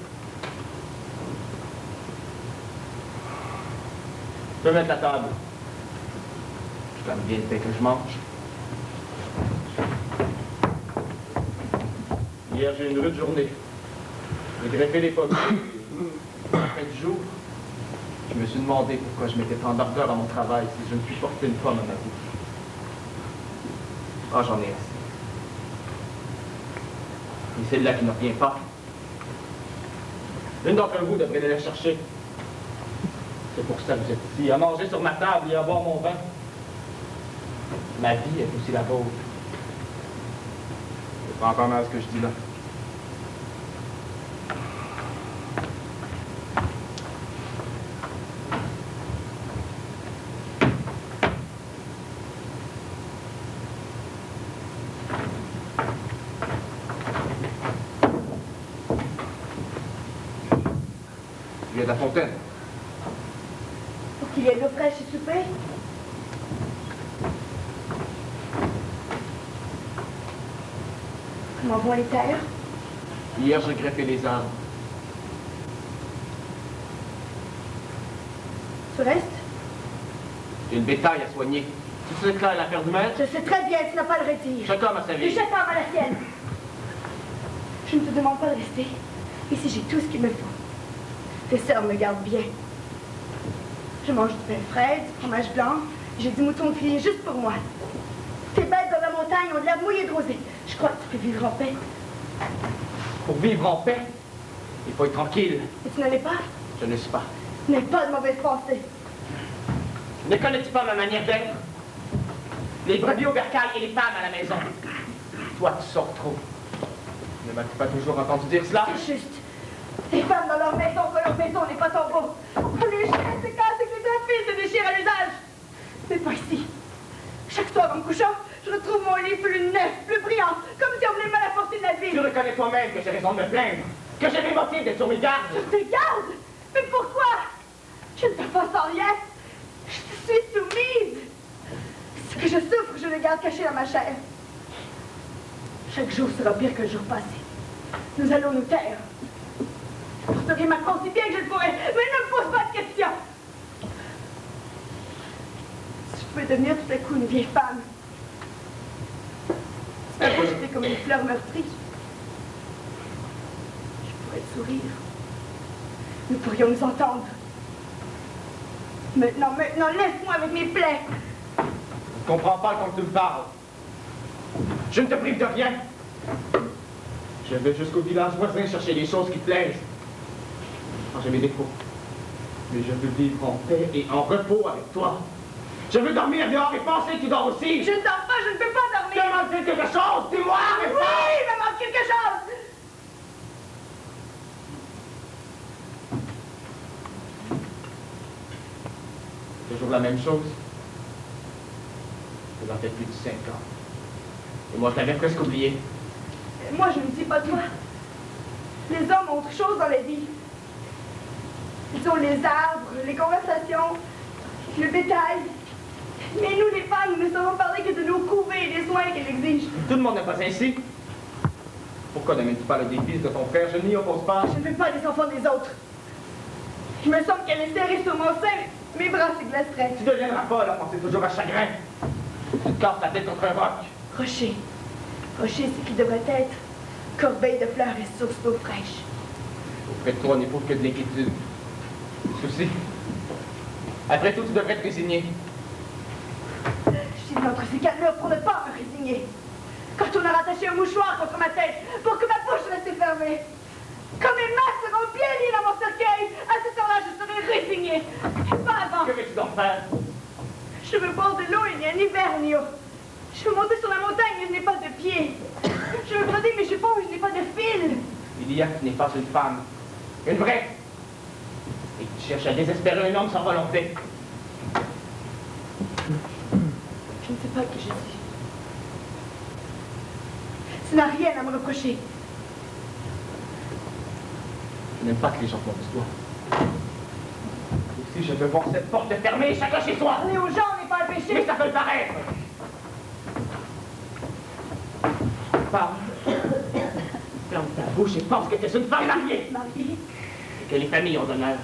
Je peux mettre la table. Ça me vient dès que je mange. Hier, j'ai eu une rude journée. J'ai greffé les pommiers. À la fin du jour, je me suis demandé pourquoi je mettais tant d'ardeur à mon travail si je ne puis porter une pomme à ma bouche. Ah, j'en ai assez. Et celle-là qui ne revient pas. L'une d'entre vous devrait aller la chercher. C'est pour ça que vous êtes ici, à manger sur ma table et à boire mon vin. Ma vie est aussi la vôtre. C'est pas encore mal ce que je dis là. Tu viens de la fontaine. Pour qu'il y ait de l'eau fraîche et souper. Comment vont les terres? Hier, j'ai greffé les arbres. Tu restes? J'ai une bétail à soigner. Tu sais clair l'affaire du maître? Je sais très bien, tu n'as pas le redire. Chaque homme a sa Et vie. chaque homme a la sienne. Je ne te demande pas de rester. Ici, j'ai tout ce qu'il me faut. Tes sœurs me gardent bien. Je mange du pain frais, du fromage blanc. J'ai du mouton grillé juste pour moi. Tes bêtes dans la montagne ont de l'herbe mouillée de rosée. Je crois que tu peux vivre en paix. Pour vivre en paix, il faut être tranquille. Et tu n'en es pas? Je ne sais pas. Tu n'es pas de mauvaise pensée. Ne connais-tu pas ma manière d'être? Les brebis au bercail et les femmes à la maison. Toi, tu sors trop. Ne m'as-tu pas toujours entendu dire cela? C'est juste. Les femmes dans leur maison, quand leur maison n'est pas tombeau. Les chiens se cassent et que les deux fils se déchirent à l'usage. Mais pas ici. Chaque soir en me couchant, je retrouve mon lit plus neuf, plus brillant, comme si on voulait me l'apporter de la vie. Tu reconnais toi-même que j'ai raison de me plaindre, que j'ai mes motifs d'être sur mes gardes. Je te garde. Mais pourquoi? Je ne te fais sans rien. Je te suis soumise. Ce que je souffre, je le garde caché dans ma chair. Chaque jour sera pire que le jour passé. Nous allons nous taire. Je porterai ma croix aussi bien que je le pourrai, mais ne me pose pas de questions. Si je pouvais devenir tout à coup une vieille femme, si je j'étais comme une fleur meurtrie, je pourrais te sourire. Nous pourrions nous entendre. Maintenant, laisse-moi avec mes plaies. Je ne comprends pas quand tu me parles. Je ne te prive de rien. Je vais jusqu'au village voisin chercher les choses qui te plaisent. J'ai mes défauts. Mais je veux vivre en paix et en repos avec toi. Je veux dormir dehors et penser que tu dors aussi. Je ne dors pas, je ne peux pas dormir. Il me manque quelque chose, dis-moi, réponds. Oui, il me manque quelque chose. Toujours la même chose. Ça en fait plus de 5 ans. Et moi, je l'avais presque oublié. Moi, je ne dis pas toi. Les hommes ont autre chose dans la vie. Ils ont les arbres, les conversations, le bétail. Mais nous, les femmes, nous ne savons parler que de nos couvées et des soins qu'elles exigent. Tout le monde n'est pas ainsi. Pourquoi ne mènes-tu pas le défi de ton frère? Je n'y oppose pas. Je ne veux pas les enfants des autres. Il me semble qu'elle est serrée sur mon sein. Mes bras se glaceraient. Tu deviendras folle à penser toujours à chagrin. Tu te casses la tête contre un roc. Rocher. Rocher, c'est qui devrait être corbeille de fleurs et source d'eau fraîche. Auprès de toi, on n'éprouve que de l'inquiétude. Souci. Après tout, tu devrais te résigner. Je suis entre ces canaux pour ne pas me résigner. Quand on a rattaché un mouchoir contre ma tête pour que ma bouche reste fermée. Quand mes mains seront bien liées dans mon cercueil, à ce temps-là, je serai résignée. Pas avant. Que veux-tu donc faire? Je veux boire de l'eau, il n'y a ni verre ni eau. Je veux monter sur la montagne, mais je n'ai pas de pied. Je veux broder mes jupons, mais je n'ai pas de fil. Il y a que tu n'es pas une femme. Une vraie. Et tu cherches à désespérer un homme sans volonté. Je ne sais pas qui je suis. Tu n'as rien à me reprocher. Je n'aime pas que les gens font de toi. Aussi, je veux voir cette porte fermée, chacun chez soi. Parler aux gens n'est pas un péché. Mais ça peut le paraître. Parle. Ferme ta bouche et pense que tu es une femme mariée. Mariée? Et que les familles ont d'honneur.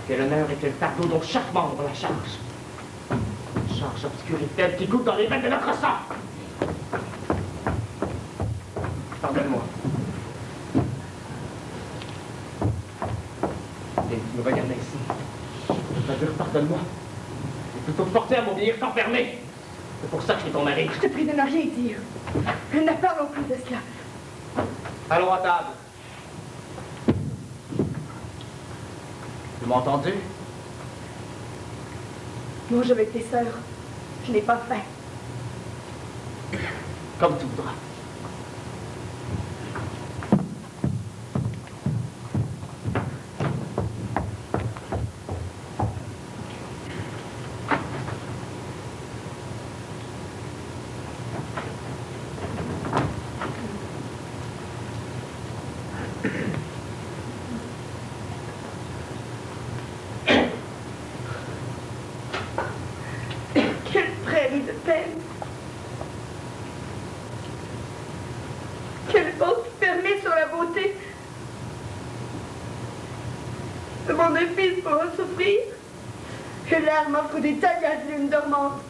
Que l'honneur est un fardeau dont chaque membre la charge. charge obscure et telle qui coule dans les veines de notre sang. Pardonne-moi. Et me regarde ici. Je vais dire pardonne-moi. Et plutôt te forcer à m'obéir, t'enfermer. C'est pour ça que je suis ton mari. Je te prie de ne rien dire. Ne parlons plus de cela. Allons à table. Tu m'as entendu? Mange avec tes sœurs. Je n'ai pas faim. Comme tu voudras. Quelle prairie de peine. Quelle porte fermée sur la beauté de mon fils pour en souffrir. Que l'air m'offre des taillas de lune dormante.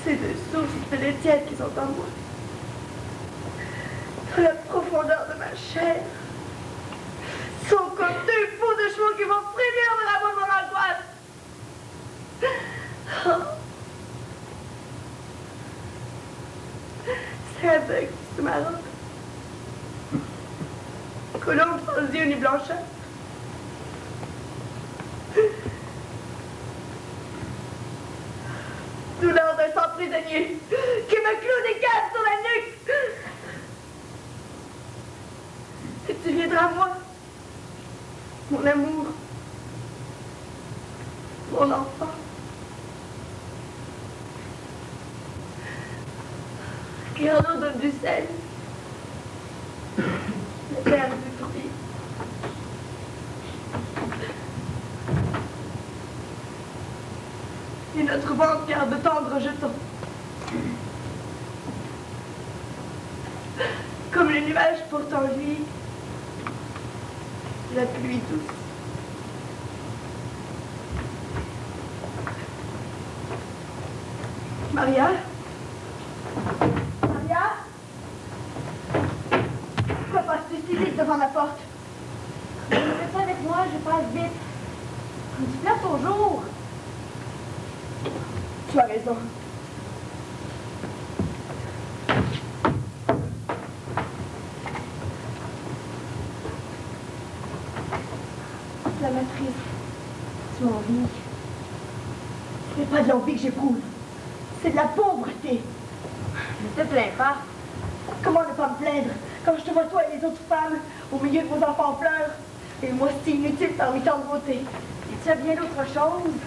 Ces deux sources de tièdes qui sont en moi. Dans la profondeur de ma chair. Sont comme deux fous de chevaux qui vont frémir de l'amour de mon angoisse. Oh. C'est aveugle sous ma robe. Colombe sans yeux ni blancheur. Douleur d'un sang prisonnier qui me cloue des cases sur la nuque. Et tu viendras à moi, mon amour, mon enfant. Regarde donne du sel. Le père du fruit. Et notre ventre garde de tendres jetons. Comme les nuages portent en lui la pluie douce. Maria? Maria? Pourquoi passes-tu si vite devant ma porte? Je fais ça avec moi, je passe vite. Tu me plaît toujours. Tu as raison. La matrice, tu m'envies. Ce n'est pas de l'envie que j'éprouve. C'est de la pauvreté. Ne te plains pas. Comment ne pas me plaindre quand je te vois toi et les autres femmes au milieu de vos enfants pleurent et moi si inutile parmi tant de beauté. Et tu as bien d'autres choses.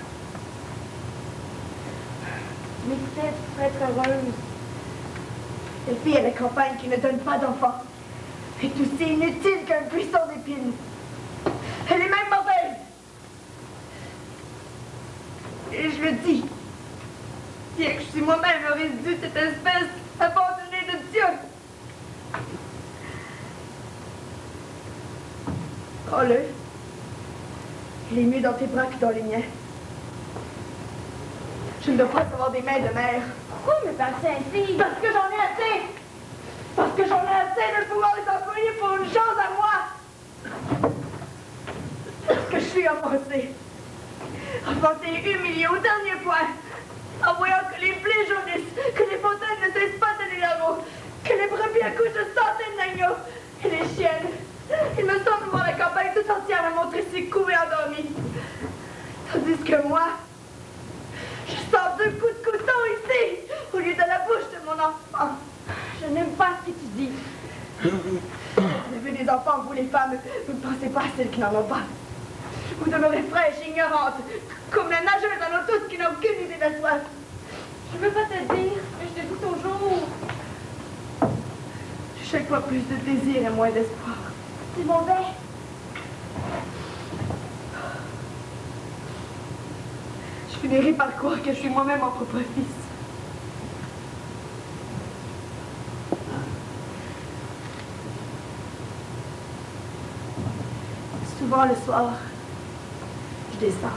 Tu m'écoutais pour être heureuse. Cette fille à la campagne qui ne donne pas d'enfants est aussi inutile qu'un buisson d'épines. Elle est même mauvaise. Et je le dis, bien que je suis moi-même le résidu de cette espèce abandonnée de Dieu. Prends-le. Il est mieux dans tes bras que dans les miens. Je ne dois pas avoir des mains de mère. Pourquoi me parles ainsi? Parce que j'en ai assez. Parce que j'en ai assez de pouvoir les employer pour une chose à moi. Parce que je suis offensée. Offensée et humiliée au dernier point. En voyant que les blés jaunissent, que les fontaines ne cessent pas de l'eau, que les brebis accouchent de centaines d'agneaux, et les chiennes. Il me semble voir la campagne tout entière me montrer ses coups et endormis. Tandis que moi, je sens 2 coups de couteau ici, au lieu de la bouche de mon enfant. Je n'aime pas ce que tu dis. Vous avez des enfants, vous les femmes, vous ne pensez pas à celles qui n'en ont pas. Vous demeurez fraîches, ignorantes, comme la nageuse en eau douce qui n'a aucune idée de la soif. Je veux pas te dire, mais je te dis toujours. J'ai chaque fois plus de désir et moins d'espoir. C'est mauvais. Je finirai par croire que je suis moi-même mon propre fils. Souvent le soir, décent.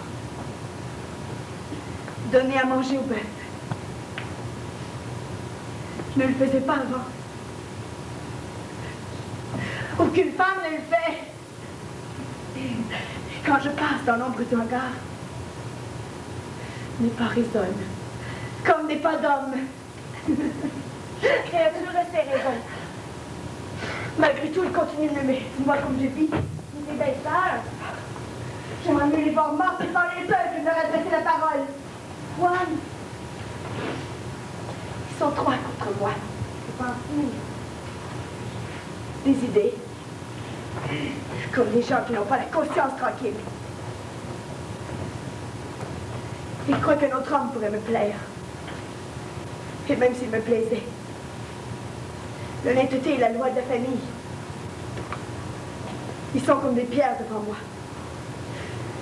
Donner à manger au bœuf. Je ne le faisais pas avant. Aucune femme ne le fait. Quand je passe dans l'ombre du hangar, mes pas résonnent, comme des pas d'homme. Créature a ses raisons. Malgré tout, il continue de m'aimer. Dis-moi comme je vis. Mes belles-sœurs. J'aimerais mieux les voir mortes et sans les seuls que de leur adresser la parole. Juan, Ils sont trois contre moi. que penses-tu? Des idées. Comme les gens qui n'ont pas la conscience tranquille. Ils croient qu'un autre homme pourrait me plaire. Et même s'il me plaisait. L'honnêteté est la loi de la famille. Ils sont comme des pierres devant moi.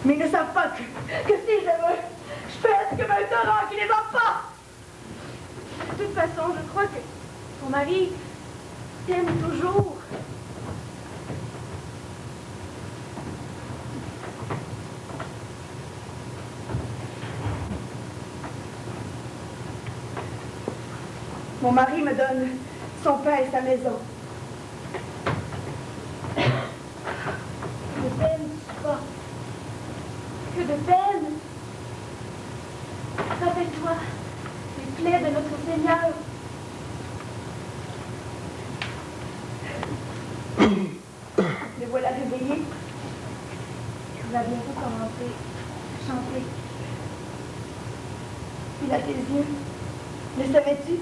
Mais ils ne savent pas que si je veux, je fais comme un torrent qui les emporte. De toute façon, je crois que ton mari t'aime toujours. Mon mari me donne son pain et sa maison. De peine, tu supportes. Que de peine. Rappelle-toi les plaies de notre Seigneur. Les voilà réveillés. Tu vas bientôt commencer à chanter. Il a tes yeux. Le savais-tu?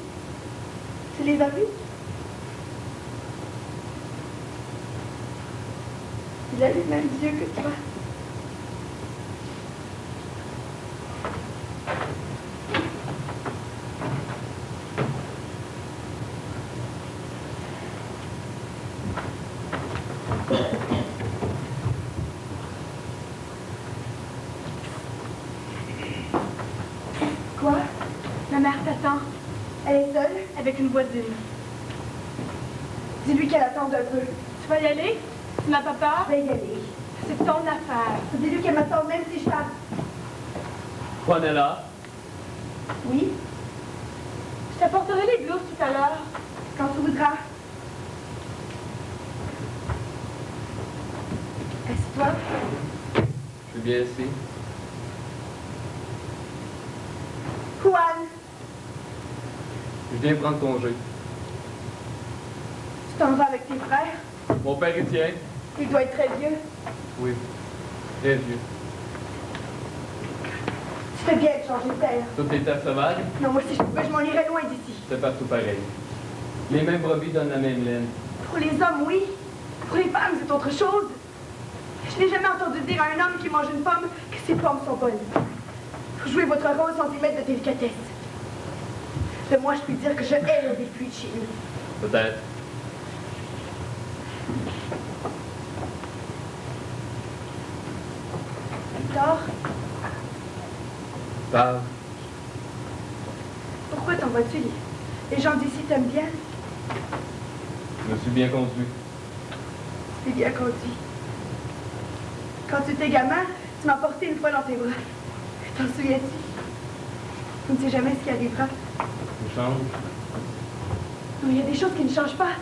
Tu les as vus? Il a les mêmes yeux que toi. Quoi? Ma mère t'attend Elle est seule? avec une voisine. Dis-lui qu'elle attende un peu. Tu vas y aller? Tu n'as pas peur? Je vais y aller. C'est ton affaire. Dis-lui qu'elle m'attend même si je pars. Juanella, Oui? Je t'apporterai les blouses tout à l'heure. Quand tu voudras. Assieds-toi. je suis bien ici. Juan, Je viens prendre congé. tu t'en vas avec tes frères. Mon père y tient. Il doit être très vieux. Oui, très vieux. Tu fais bien de changer de terre. Toutes les terres sauvages, Non, moi, si je pouvais, je m'en irais loin d'ici. c'est partout pareil. Les mêmes brebis donnent la même laine. Pour les hommes, oui. Pour les femmes, c'est autre chose. Je n'ai jamais entendu dire à un homme qui mange une pomme que ses pommes sont bonnes. Vous jouez votre rôle sans y mettre de délicatesse. De moi, je puis dire que je hais le vécu de chez nous. Peut-être. Victor, Parle. pourquoi t'en vas-tu? Les gens d'ici t'aiment bien. Je me suis bien conduit. C'est bien conduit. Quand tu étais gamin, tu m'as porté une fois dans tes bras. T'en souviens-tu? On ne sait jamais ce qui arrivera. Je change. Non, il y a des choses qui ne changent pas.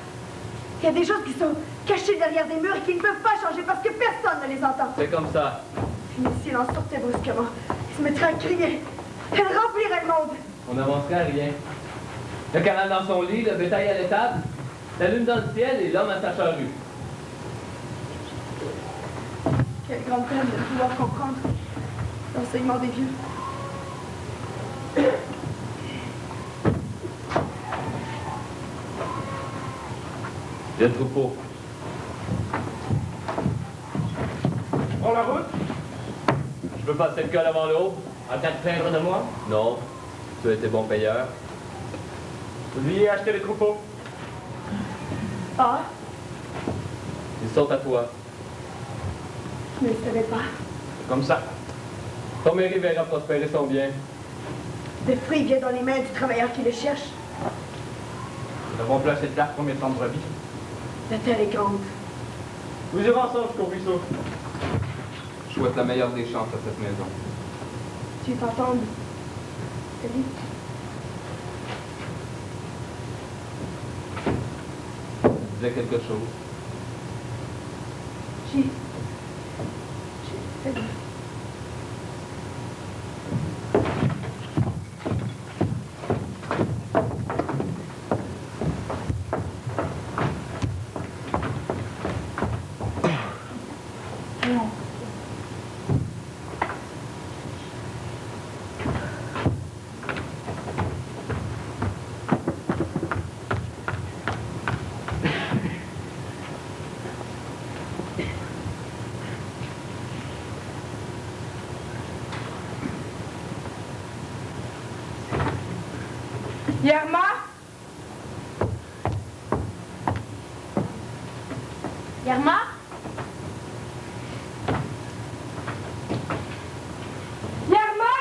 Il y a des choses qui sont cachées derrière des murs et qui ne peuvent pas changer parce que personne ne les entend. C'est comme ça. Puis le silence sortait brusquement. Il se mettrait à crier. Elle remplirait le monde. On n'avancerait à rien. Le canal dans son lit, le bétail à l'étable, la lune dans le ciel et l'homme à sa charrue. Quelle grande peine de pouvoir comprendre l'enseignement des vieux. J'ai le troupeau. Prends la route. Je veux passer le col avant l'aube. En train de plaindre de moi. Non. Tu as été bon payeur. Oubliez acheter les troupeaux. Ah, Ils sont à toi. je ne le savais pas. Comme ça. Ton mairie verra prospérer son bien. Le fruit vient dans les mains du travailleur qui le cherche. Nous avons plus assez de place pour mettre en brebis. La terre est grande. Nous irons ensemble jusqu'au ruisseau. Je souhaite la meilleure des chances à cette maison. Tu t'entends? Salut. Tu disais quelque chose. Salut. Yerma? Yerma? Yerma?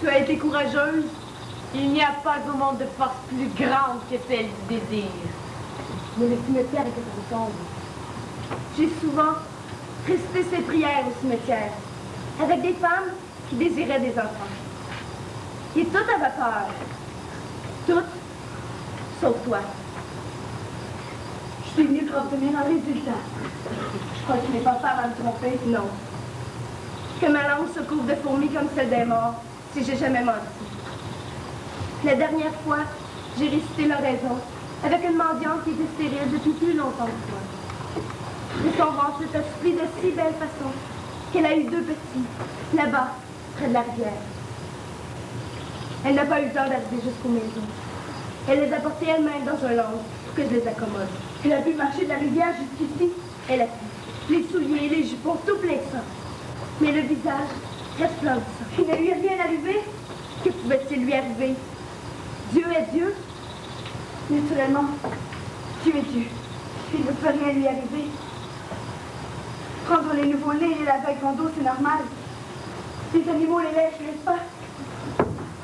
Tu as été courageuse. Il n'y a pas au monde de force plus grande que celle du désir. Mais le cimetière était trop sombre. J'ai souvent récité ces prières au cimetière, avec des femmes qui désiraient des enfants. Et toutes avaient peur. Toutes, sauf toi. Je suis venue pour obtenir un résultat. Je crois qu'il n'est pas femme à me tromper. Non. Que ma langue se couvre de fourmis comme celle des morts, si j'ai jamais menti. La dernière fois, j'ai récité l'oraison avec une mendiante qui était stérile depuis plus longtemps que toi. Mais son ventre s'est assoupli de si belle façon qu'elle a eu 2 petits, là-bas, près de la rivière. Elle n'a pas eu le temps d'arriver jusqu'aux maisons. Elle les a portés elle-même dans un linge pour que je les accommode. Elle a pu marcher de la rivière jusqu'ici. Elle a pu. Les souliers, les jupons, tout plein de sang. Mais le visage resplendissant. Il ne lui est rien arrivé. Que pouvait-il lui arriver? Dieu est Dieu. Naturellement, Dieu est Dieu. Il ne peut rien lui arriver. Prendre les nouveau-nés et les laver avec d'eau, c'est normal. Les animaux les lèchent, n'est-ce pas?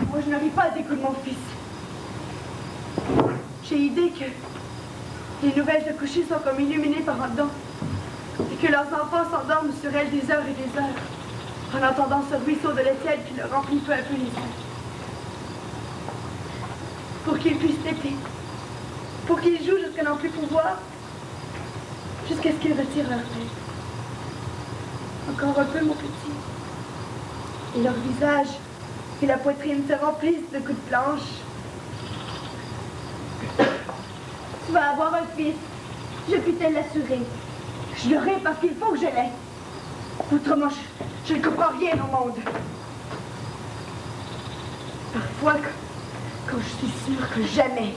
Moi, je ne ris pas des coups de mon fils. J'ai idée que les nouvelles de coucher sont comme illuminées par un don et que leurs enfants s'endorment sur elles des heures et des heures en entendant ce ruisseau de lait tiède qui leur remplit peu à peu les yeux. Pour qu'ils puissent téter, pour qu'ils jouent jusqu'à n'en plus pouvoir, jusqu'à ce qu'ils retirent leur tête. Encore un peu, mon petit. Et leur visage et la poitrine se remplissent de coups de planche. Tu vas avoir un fils. Je puis te l'assurer. Je l'aurai parce qu'il faut que je l'aie. Autrement, je ne comprends rien au monde. Parfois, quand je suis sûre que jamais,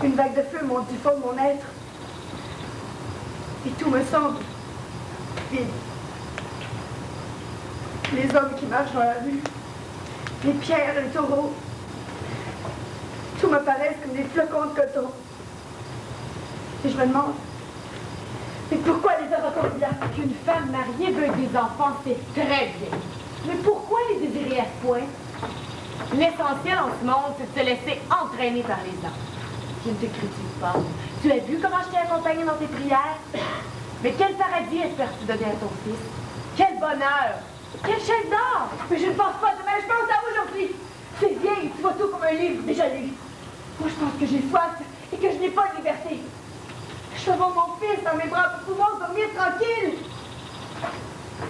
une vague de feu monte du fond de mon être, et tout me semble vide. Les hommes qui marchent dans la rue, les pierres, les taureaux, tout me paraît comme des flocons de coton. Et je me demande, mais pourquoi les avoir comme là? Qu'une femme mariée veut des enfants, c'est très bien. Mais pourquoi les désirer à ce point? L'essentiel en ce monde, c'est de se laisser entraîner par les hommes. Je ne te critique pas. Tu as vu comment je t'ai accompagnée dans tes prières? Mais quel paradis espères-tu donner à ton fils? Quel bonheur! Quel chef d'or! Mais je ne pense pas demain, je pense à aujourd'hui. C'est vieille, tu vois tout comme un livre déjà lu. Moi, je pense que j'ai soif et que je n'ai pas de liberté. Je veux voir mon fils dans mes bras pour pouvoir dormir tranquille.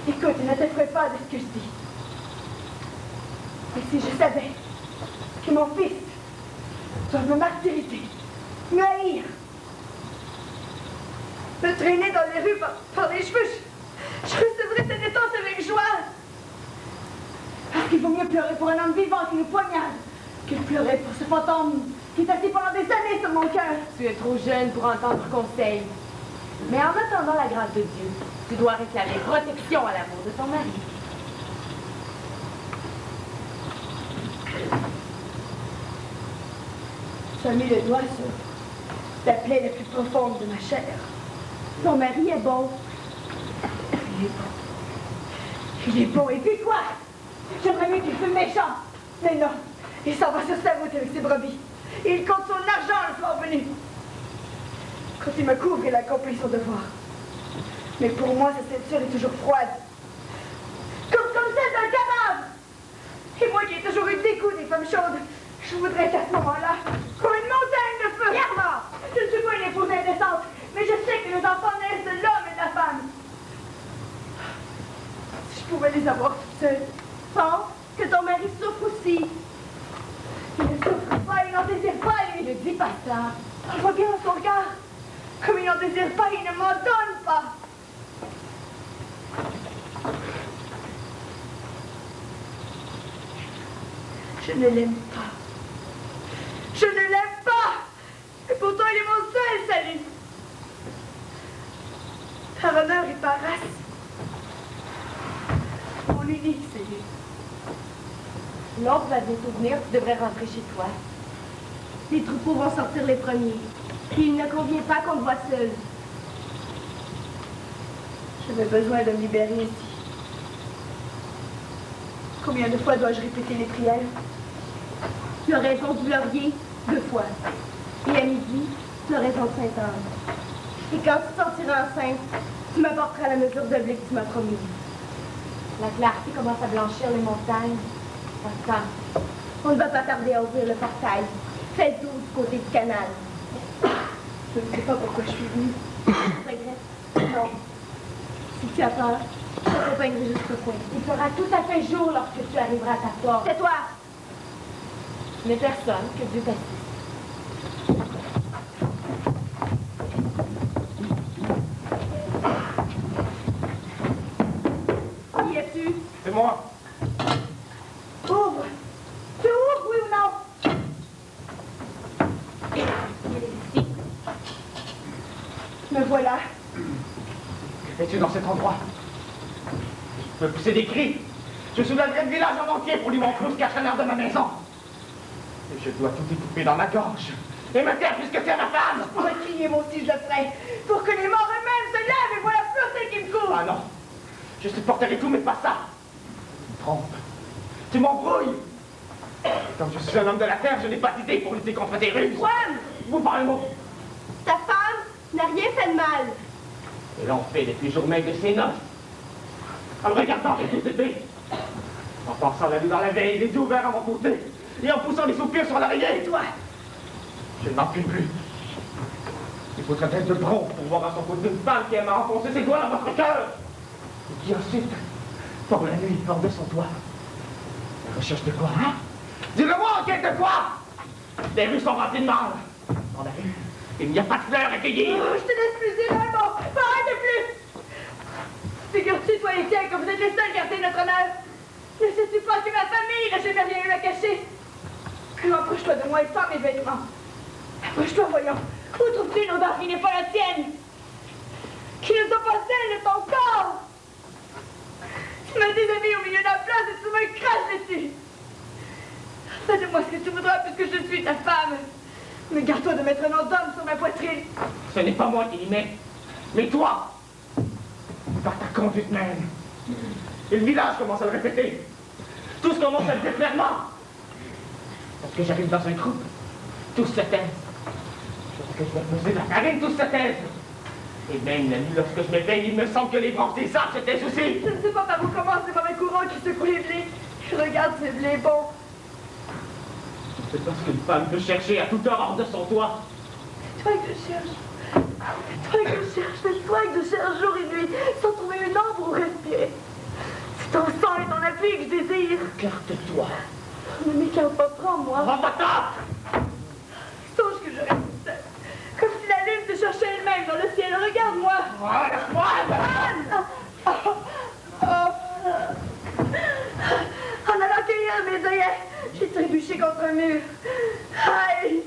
Écoute, ne t'effraie pas de ce que je dis. Et si je savais que mon fils doit me martyriser, me haïr, me traîner dans les rues par les cheveux, je recevrais cette détente avec joie. Parce qu'il vaut mieux pleurer pour un homme vivant qui nous poignarde que de pleurer pour ce fantôme qui est assis pendant des années sur mon cœur. Tu es trop jeune pour entendre conseil. Mais en attendant la grâce de Dieu, tu dois réclamer protection à l'amour de ton mari. Tu as mis le doigt sur la plaie la plus profonde de ma chair. Ton mari est bon. Il est bon. Il est bon. Et puis quoi? J'aimerais mieux qu'il fût méchant. Mais non. Il s'en va sur sa route avec ses brebis. Et il compte son argent le soir venu. Quand il me couvre, il accomplit son devoir. Mais pour moi, sa ceinture est toujours froide. Comme celle d'un cadavre. Et moi qui ai toujours eu le dégoût des femmes chaudes, je voudrais qu'à ce moment-là, comme une montagne de feu. Yerma! Je ne suis pas une épouse indécente, mais je sais que les enfants naissent de l'homme et de la femme. Si je pouvais les avoir toutes seules. Pense que ton mari souffre aussi. Il ne souffre pas, il n'en désire pas, lui. Ne dis pas ça. Je vois bien dans son regard. Comme il n'en désire pas, il ne m'en donne pas. Je ne l'aime pas. Je ne l'aime pas. Et pourtant, il est mon seul salut. Par honneur et par race. Mon unique salut. L'ordre va bientôt venir, tu devrais rentrer chez toi. Les troupeaux vont sortir les premiers. Et il ne convient pas qu'on te voie seul. J'avais besoin de me libérer ici. Combien de fois dois-je répéter les prières? Tu as raison du laurier 2 fois. Et à midi, tu as raison de Saint-Anne. Et quand tu sortiras enceinte, tu m'apporteras la mesure de blé que tu m'as promis. La clarté commence à blanchir les montagnes. Attends, on ne va pas tarder à ouvrir le portail. Fais doux du côté du canal. Je ne sais pas pourquoi je suis venue. Tu regrettes? Non. Si tu as peur, je t'accompagnerai jusqu'au coin. Il fera tout à fait jour lorsque tu arriveras à ta porte. C'est toi! Mais personne, que Dieu t'assiste. Qui es-tu? C'est moi. Ouvre! Tu ouvres, oui ou non? Il est ici. Me voilà. Que fais-tu dans cet endroit? Je peux pousser des cris. Je soulèverai le village en entier pour lui montrer où se cache l'honneur de ma maison. Et je dois tout écouper dans ma gorge. Et me taire puisque c'est ma femme. Je pourrais crier moi aussi, je le ferai. Pour que les morts eux-mêmes se lèvent et voient la pureté qui me couvre. Ah non. Je supporterai tout, mais pas ça. Tu me trompes. Tu m'embrouilles. Comme je suis un homme de la terre, je n'ai pas d'idée pour lutter contre tes ruses. Juan! Vous parlez mot. Ta femme n'a rien fait de mal. Et l'on fait depuis le jour même de ses noces. En me regardant avec tout épée. En pensant la nuit dans la veille, les yeux ouverts à mon côté. Et en poussant les soupirs sur l'oreiller. Et toi? Je n'en puis plus. Il faudrait être de bronze pour voir à son côté une femme qui aime à enfoncer ses doigts dans votre cœur. Et qui ensuite, pour la nuit, hors de son toit. La recherche de quoi, hein? Dis-le-moi, en quête de quoi? Les rues sont remplies de mâles. Dans la rue, il n'y a pas de fleurs à cueillir. Oh, je te laisse plus dire un mot. Arrête plus. Figures-tu, toi et tiens, que vous êtes les seuls garder notre honneur? Ne sais-tu pas que ma famille n'a jamais rien eu à cacher? Alors approche-toi de moi et sors mes vêtements. Approche-toi, voyons. Où trouves-tu une odeur qui n'est pas la tienne? Qui ne soit pas celle de ton corps? Tu m'as déshabillé au milieu de la place et tu me craches dessus. Fais de moi ce que tu voudras puisque je suis ta femme. Mais garde-toi de mettre un nom d'homme sur ma poitrine. Ce n'est pas moi qui l'y mets, mais toi. Par ta conduite même. Et le village commence à le répéter. Tous commencent à le dire clairement. Lorsque j'arrive dans un groupe, tous se taisent. Lorsque je vais peser de la farine, tous se taisent. Et même la nuit, lorsque je m'éveille, il me semble que les branches des arbres se taisent aussi. Je ne sais pas par où commencent ces mauvais courants qui secouent les blés. Regarde ces blés bons. C'est parce qu'une femme peut chercher à toute heure hors de son toit. C'est toi que je cherche. C'est toi que je cherche. C'est toi que je cherche jour et nuit, sans trouver une ombre où respirer. C'est ton sang et ton appui que je désire. Garde-toi. Ne m'écarte pas, prends-moi. Rends-toi. Songe que je reste seule. Comme si la lune se cherchait elle-même dans le ciel. Regarde-moi. Laisse-moi. En allant cueillir mes œillets, j'ai trébuché contre un mur. Aïe!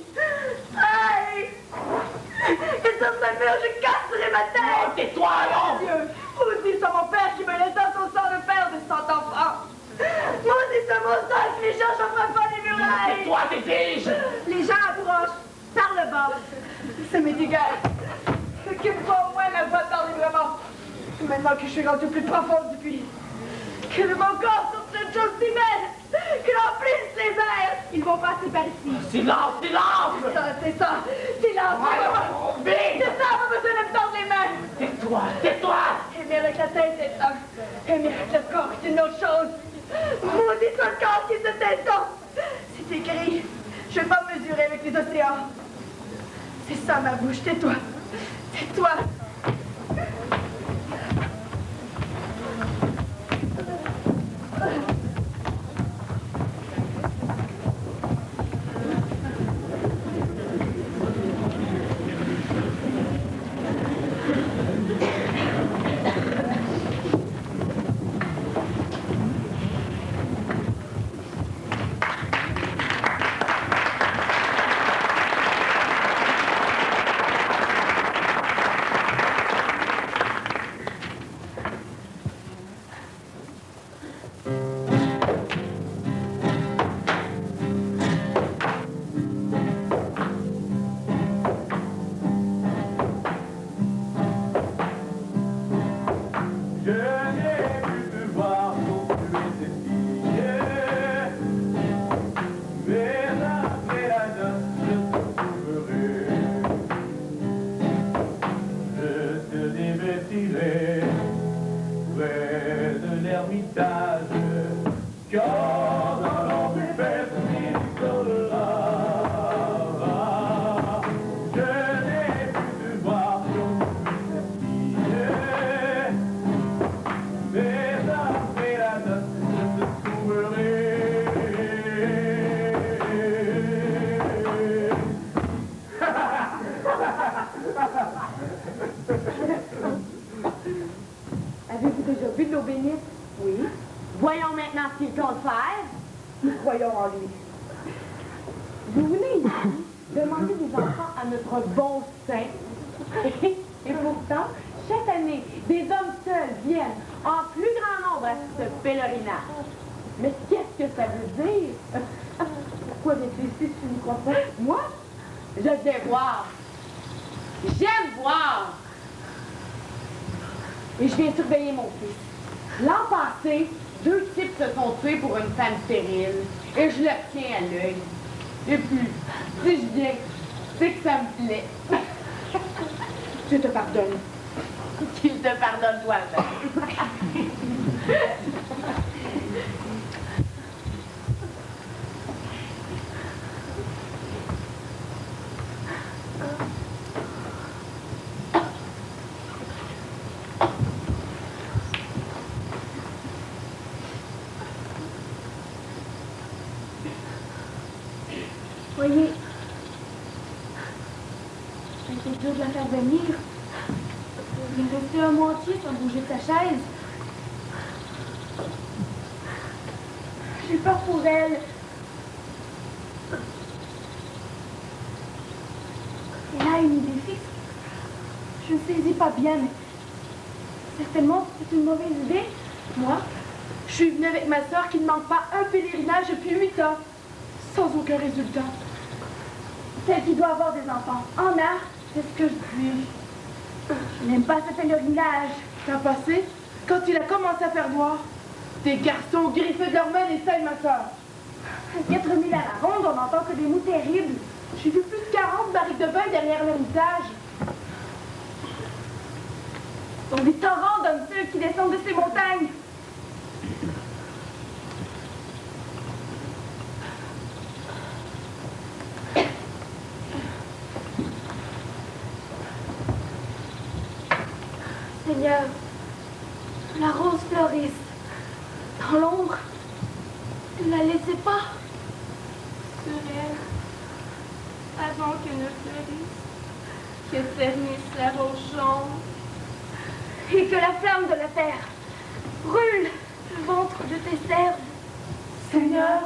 décapiterai ma tête! Oh, tais-toi, non! Dieu, maudit soit mon père qui me laisse dans son sang le père de 100 enfants! Maudit soit mon sang qui les cherche en frappant les murailles! Tais-toi, tes-tige! Les gens approchent, par le bas. Ça m'est égal. Occupe-toi au moins ma voix de parler vraiment. Maintenant que je suis rendue plus profonde du puits. Que de mon corps sur cette chose si belle, que l'emplissent les airs. Ils vont passer par ici. Silence, silence! C'est ça. Silence. Vite! C'est ça, pas besoin de me tendre les mains. Tais-toi, tais-toi! Aimer avec la tête est un. Aimer avec le corps est une autre chose. Maudit soit le corps qui se t'étend. C'est écrit. Je vais pas mesurer avec les océans. C'est ça ma bouche, tais-toi. Tais-toi. Avez-vous déjà vu de l'eau bénite? Oui. Voyons maintenant ce qu'il compte faire. Nous croyons en lui. Vous venez ici demander des enfants à notre bon saint. Et pourtant, chaque année, des hommes seuls viennent en plus grand nombre à ce pèlerinage. Mais qu'est-ce que ça veut dire? Pourquoi viens-tu ici si tu ne crois pas? Moi? Je viens voir. J'aime voir. Et je viens surveiller mon fils. L'an passé, 2 types se sont tués pour une femme stérile. Et je le tiens à l'œil. Et puis, si je viens, c'est que ça me plaît. Je te pardonne. Qu'il te pardonne toi-même. Voyez, ça a été dur de la faire venir. Il est resté un mois entier sans bouger de sa chaise. J'ai peur pour elle. Elle a une idée fixe. Je ne saisis pas bien, mais certainement c'est une mauvaise idée. Moi, je suis venue avec ma sœur qui ne manque pas un pèlerinage depuis 8 ans, sans aucun résultat. Celle qui doit avoir des enfants en a, c'est ce que je dis. Je n'aime pas ce pèlerinage. T'as passé, quand il a commencé à faire noir, des garçons griffés de leurs mains et ça, ma soeur. À 4000 à la ronde, on n'entend que des mots terribles. J'ai vu plus de 40 barriques de vin derrière l'héritage. Ce sont des torrents d'hommes seuls qui descendent de ces montagnes. Seigneur, la rose fleurisse. Dans l'ombre, ne la laissez pas. Sur elle, avant que ne fleurisse, que cernisse la rose jaune. Et que la flamme de la terre brûle le ventre de tes serves. Seigneur,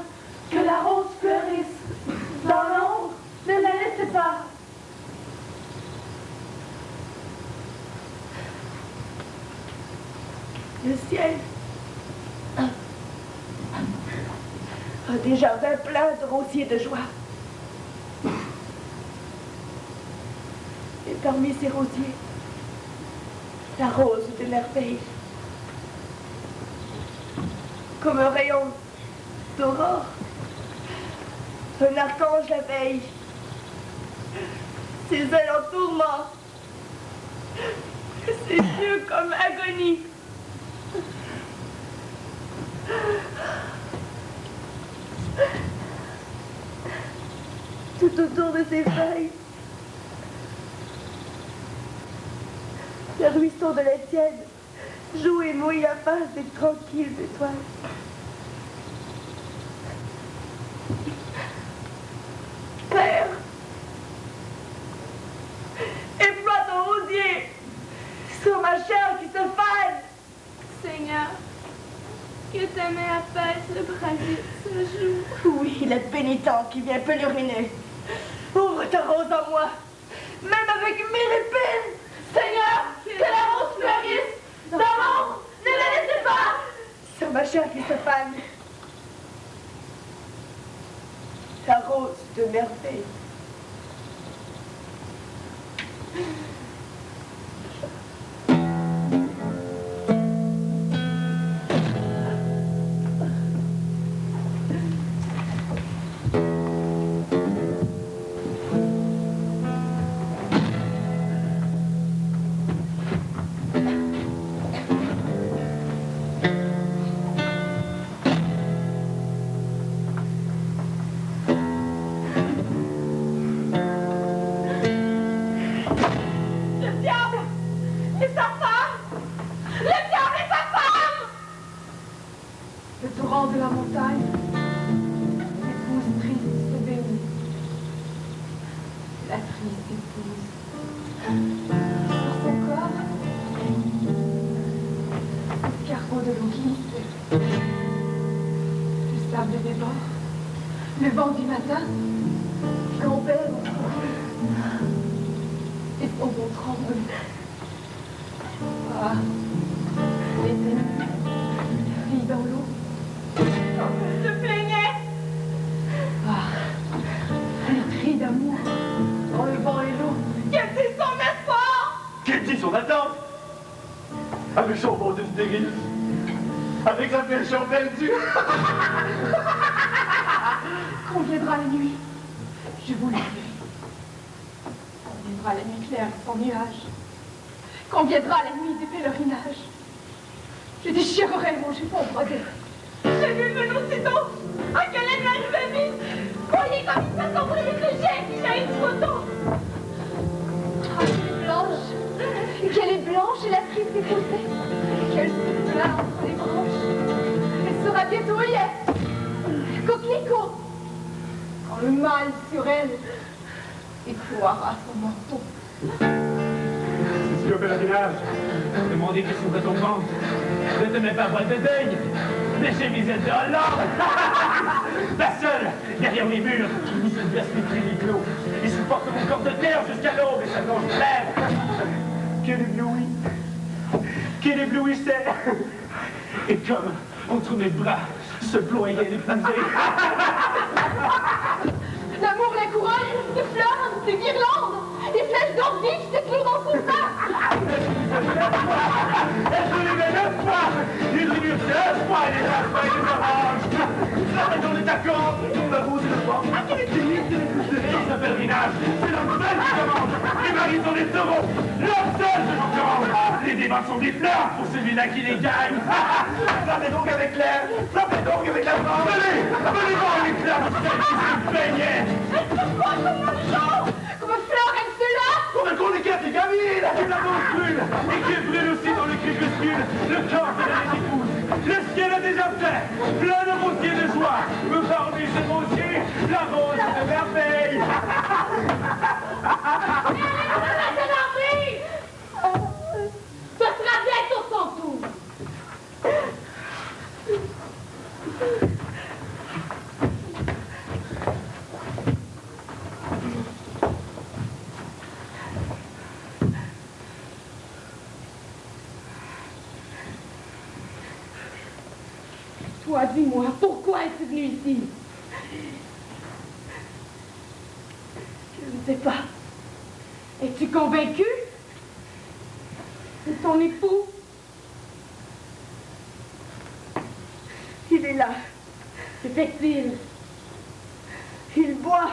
que la rose fleurisse. Dans l'ombre, ne la laissez pas. Le ciel a des jardins pleins de rosiers de joie. Et parmi ces rosiers, la rose de merveille. Comme un rayon d'aurore, un archange la veille. Ses ailes en tourment, ses yeux comme agonie. Tout autour de ses feuilles, le ruisseau de la tienne joue et mouille la face des tranquilles étoiles. Père, éploie ton rosier sur ma chair qui se fane. Seigneur, que ta main apaise le brasier ce jour. Oui, le pénitent qui vient pèleriner. Ouvre ta rose en moi, même avec 1000 épines. Seigneur, que la rose fleurisse. D'abord, ne la laissez pas. Sur ma chair qui se fane. La rose de merveille. De la montagne, l'épouse triste se bénit. La triste épouse. Sur son corps, l'escargot de l'eau glisse. Le sable déborde. Le vent du matin l'envers et son dos tremble. Ah, l'été vit dans l'eau. Je plaignais. Ah, les cris d'amour dans le vent et l'eau. Qu'elle dit son espoir. Qu'elle dit son attente? Avec son beau d'une stérile. Avec sa pêcheur perdue. Quand viendra la nuit, je vous le dirai. Quand viendra la nuit claire sans nuages. Quand viendra la nuit des pèlerinages. Je déchirerai mon jupon brodé. J'ai vu venir aussitôt. Ah, quelle est arrivée vite. Voyez comme il s'assombrit le jet qui jaillit du coton. Ah, qu'elle est blanche et la triste épousée. Qu'elle se plaint entre les branches. Elle sera bientôt Hyète. Coquelicot. Quand le mal sur elle écloira son manteau. Si au pèlerinage, demandez qui s'ouvrait ton ventre. Ne te mets pas voile de deuil. Les chemisettes de Hollande. La seule, derrière les murs, qui ni se verse ni crie ni clos. Il supporte mon corps de terre jusqu'à l'aube et sa blanche lèvre. Quel ébloui. Quel éblouissait. Et comme, entre mes bras, se ployait l'épousée. L'amour la couronne de fleurs, de guirlandes, des flèches d'or vives se clouent dans son sein. Elle se levait 9 fois. Il réunit 2 fois les raspins et les oranges. La maison est d'accord, dont la rose et le vent. Ah, quelle est timide, quelle est poussée. Dans ce pèlerinage, c'est l'homme seul qui commande. Les maris sont des taureaux. L'homme seul se concurrence. Les débats sont des fleurs pour celui-là qui les gagne. Frappez donc avec l'air. Frappez donc avec la France. Venez, venez voir l'éclair de celle qui se baignait. Elle se voit comme un jour. Comme Florence de là. Comme un chroniqueur qui gamine, qui la rose brûle, et qui brûle aussi dans le crépuscule, le corps de la épouse. Le ciel a déjà fait, plein de rosiers de joie, me parmi ce rosier, la rose de merveille. Ce sera bientôt son tour. Toi, dis-moi, pourquoi es-tu venu ici? Je ne sais pas. Es-tu convaincu? C'est ton époux? Il est là. Que fait-il? Il boit.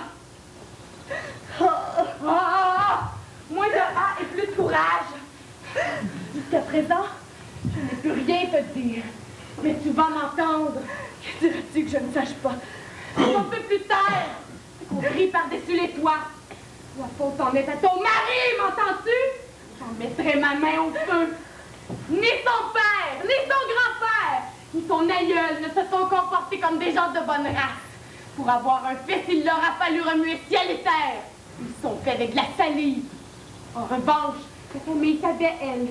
Moins de A et plus de courage. Jusqu'à présent, je n'ai plus rien te dire. Mais tu vas m'entendre. Que dirais-tu que je ne sache pas? On ne peut plus taire. On crie par-dessus les toits. La faute en est à ton mari, m'entends-tu? J'en mettrai ma main au feu. Ni son père, ni son grand-père, ni son aïeul ne se sont comportés comme des gens de bonne race. Pour avoir un fils, il leur a fallu remuer ciel et terre. Ils sont faits avec de la salive. En revanche, ta famille t'avait, elle.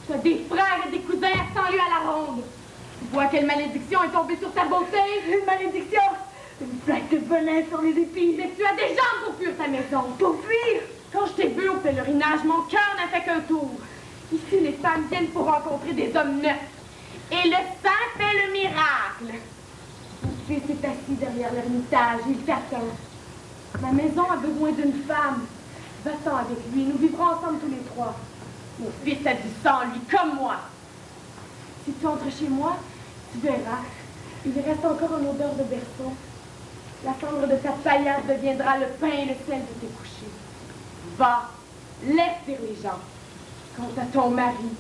Tu as des frères et des cousins à 100 lieues à la ronde. Tu vois quelle malédiction est tombée sur ta beauté? Une malédiction! Une plaque de venin sur les épines! Mais tu as des jambes pour fuir ta maison. Pour fuir! Quand je t'ai vu au pèlerinage, mon cœur n'a fait qu'un tour. Ici, les femmes viennent pour rencontrer des hommes neufs. Et le saint fait le miracle. Mon fils est assis derrière l'ermitage, il t'attend. Ma maison a besoin d'une femme. Va-t'en avec lui, nous vivrons ensemble tous les trois. Mon fils a du sang, lui, comme moi. Si tu entres chez moi, tu verras. Il reste encore une odeur de berceau. La cendre de ta paillasse deviendra le pain et le sel de tes couchers. Va, laisse dire les gens. Quant à ton mari,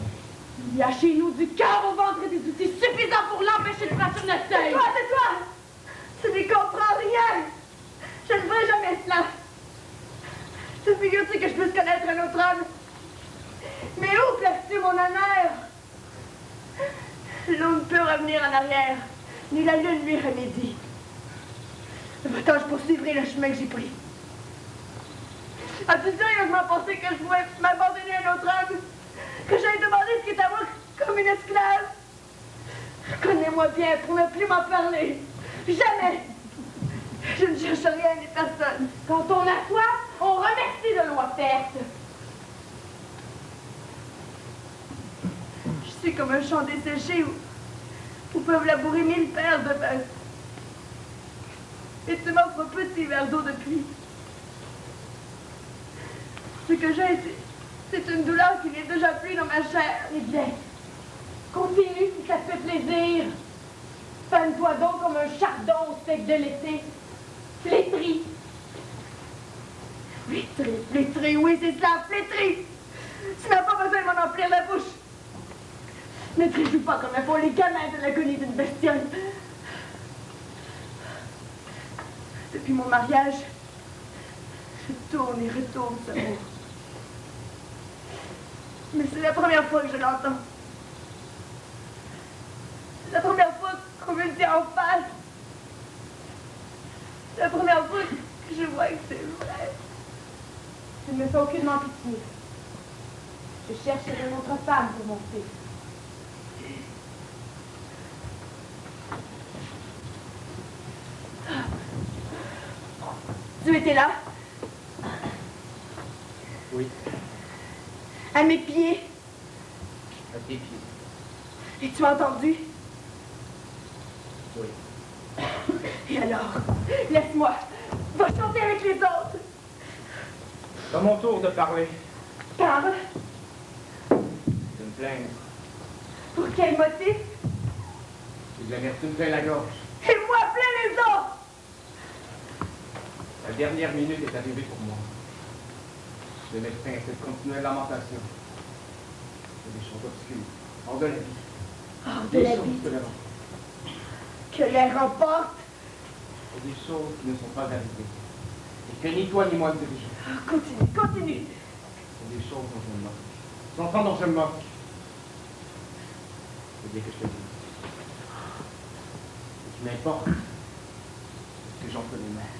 il y a chez nous du cœur au ventre et des outils suffisants pour l'empêcher de franchir notre seuil. Tais-toi! Tu n'y comprends rien! Je ne ferai jamais cela! Te figures-tu que je puisse connaître un autre homme? Mais où places-tu mon honneur? L'eau ne peut revenir en arrière, ni la lune lui remédie. Pourtant, je poursuivrai le chemin que j'ai pris. As-tu sérieusement pensé que je pouvais m'abandonner à un autre homme? Que j'aille demander ce qui est à moi comme une esclave? Connais-moi bien pour ne plus m'en parler. Jamais! Je ne cherche rien ni personne. Quand on a soif, on remercie de loi faite. Je suis comme un champ desséché où peuvent labourer 1000 paires de bœufs. Et tu m'offres un petit verre d'eau de pluie. Ce que j'ai, c'est une douleur qui n'est déjà plus dans ma chair. Eh bien, continue si ça te fait plaisir. Fanne-toi donc comme un chardon au sec de l'été. Flétri. Flétri, oui, c'est ça, flétri. Tu n'as pas besoin de m'en emplir la bouche. Ne te réjouis pas comme un font les gamins de l'agonie d'une bestiole. Depuis mon mariage, je tourne et retourne ce mot. Mais c'est la première fois que je l'entends. C'est la première fois qu'on me le dit en face. C'est la première fois que je vois que c'est vrai. Tu ne me fais aucunement pitié. Je cherche une autre femme pour mon fils. Tu étais là? Oui, À mes pieds. à tes pieds. Et tu as entendu? Oui. Et alors? Laisse-moi. Va chanter avec les autres. C'est à mon tour de parler, Parle. de me plaindre. Pour quel motif? J'ai de l'amertume plein la gorge. Et moi, plein les os. La dernière minute est arrivée pour moi. Je mets fin à cette continuelle lamentation. C'est des choses obscures, hors de la vie. Hors de Des la choses vie. que la- Que l'air remporte. Et des choses qui ne sont pas arrivées. Et que ni toi ni moi ne dirigeons. Oh, continue, continue. C'est des choses dont je me moque. Des enfants dont je me moque. C'est bien que je te dise. Ce qui m'importe, c'est ce que j'en peux les mains.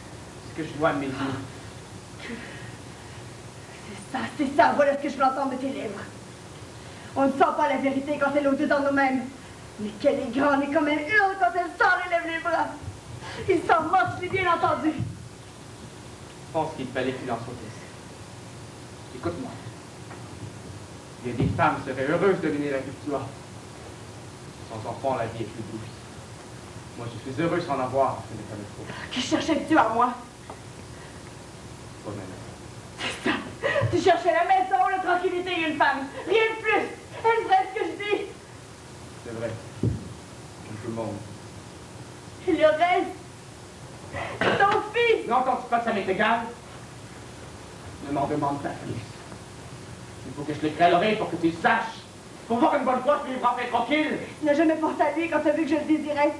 Ce que je vois de mes yeux. C'est ça, voilà ce que je veux entendre de tes lèvres. On ne sent pas la vérité quand elle est au-dedans de nous-mêmes. Mais qu'elle est grande et comme elle hurle quand elle sort et lève les bras. Il s'en moque, je l'ai bien entendu. Je pense qu'il fallait qu'il en soit ainsi. Écoute-moi. Il y a des femmes qui seraient heureuses de venir la victoire. Sans enfants, la vie est plus douce. Moi, je suis heureux sans avoir, ce n'est pas le faux. Que cherchais-tu à moi? Pas même. C'est ça. Tu cherchais la maison, la tranquillité et une femme. Rien de plus. Est-ce vrai ce que je dis? C'est vrai. Comme tout le monde. Et le reste? Ton fils! N'entends-tu pas que ça m'est égal? Ne m'en demande pas plus. Il faut que je l'écris à l'oreille pour que tu le saches. Pour voir une bonne fois, tu vivras en paix tranquille. Tu n'as jamais pensé à lui quand tu as vu que je le désirais.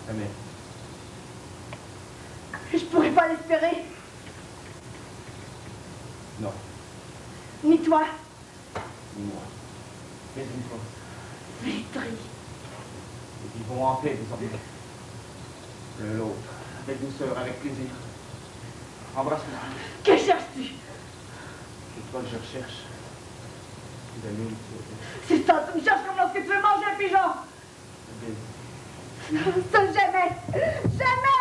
Jamais. Je pourrais pas l'espérer. Non. Ni toi. Ni moi. Mais une fois. Vitry. Nous vivons en paix désormais. L'un l'autre. Avec douceur, avec plaisir. Embrasse-moi. Que cherches-tu? C'est toi que je recherche. Tu l'as mis, C'est ça, tu me cherches comme lorsque tu veux manger un pigeon. Ça, jamais! Jamais!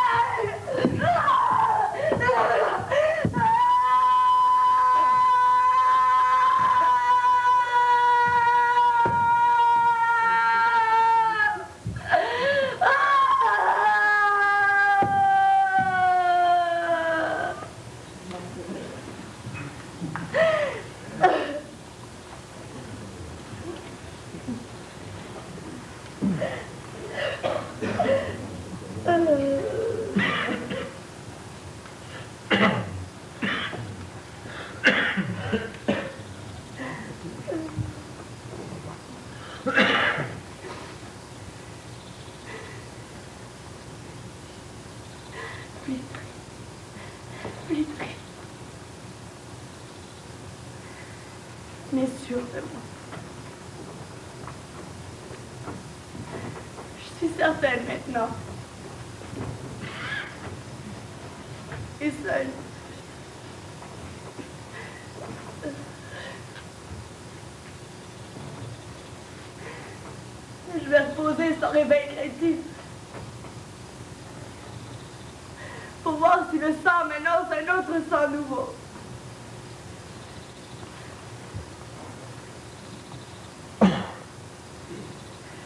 Mais sûr de moi. Je suis certaine maintenant. Et seule. Je vais reposer sans réveil craintif. Pour voir si le sang m'annonce un autre sang nouveau.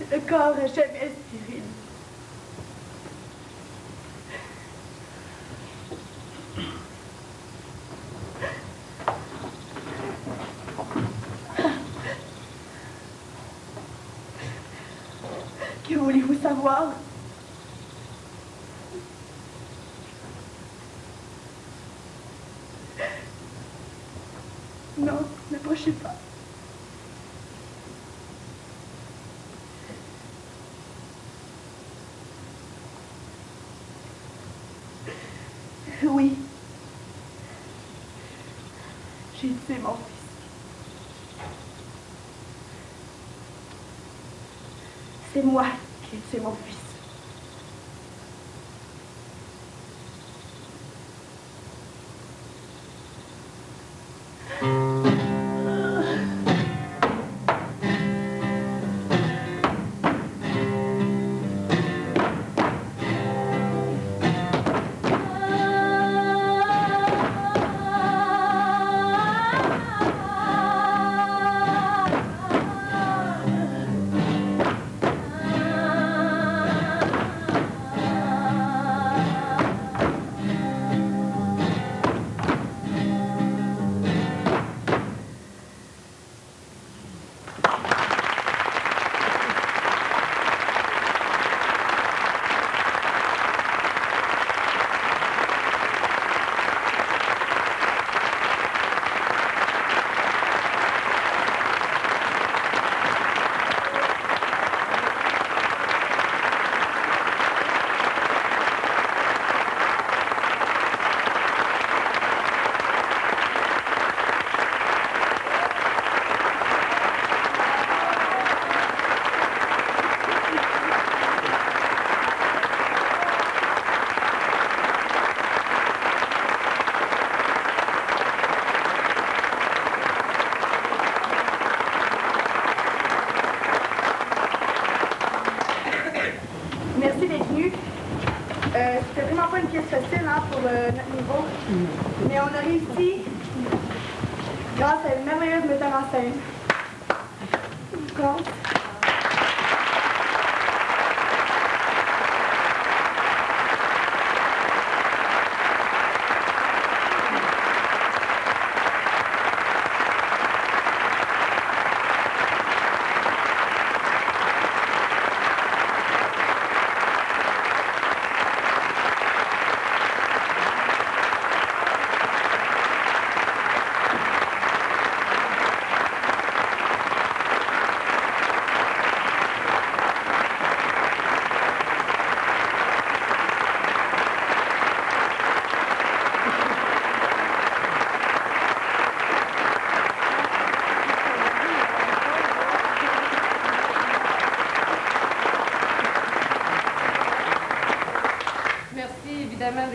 Le corps est jamais stérile. Que voulez-vous savoir? Non, n'approchez pas. Oui. J'ai tué mon fils. C'est moi qui ai tué mon fils. Merci d'être venu. C'était vraiment pas une pièce facile hein, pour notre niveau. Mais on a réussi grâce à une merveilleuse metteur en scène. Grâce.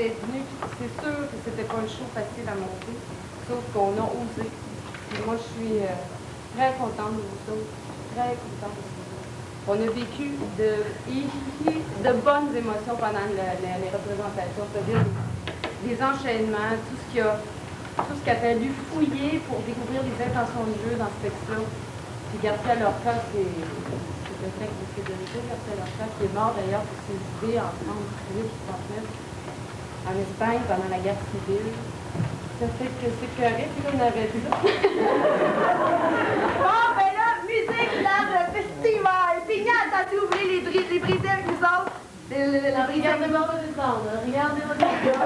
d'être venus, puis c'est sûr que c'était pas un show facile à monter, sauf qu'on a osé. Puis moi, je suis très contente de vous autres, très contente de vous autres. On a vécu de bonnes émotions pendant les représentations, c'est-à-dire des enchaînements, tout ce qu'il a fallu fouiller pour découvrir les intentions de jeu dans ce texte-là. Puis Garcia Lorca, c'est le texte de Federico Garcia Lorca, qui est mort d'ailleurs pour ses idées en France, en Espagne pendant la guerre civile. Ça fait que c'est correct, puis là, on avait ça. Bon, ben là, musique dans le festival. Pignat, t'as-tu oublié les briser avec nous autres? Regardez-moi pas descendre, regardez-moi pas.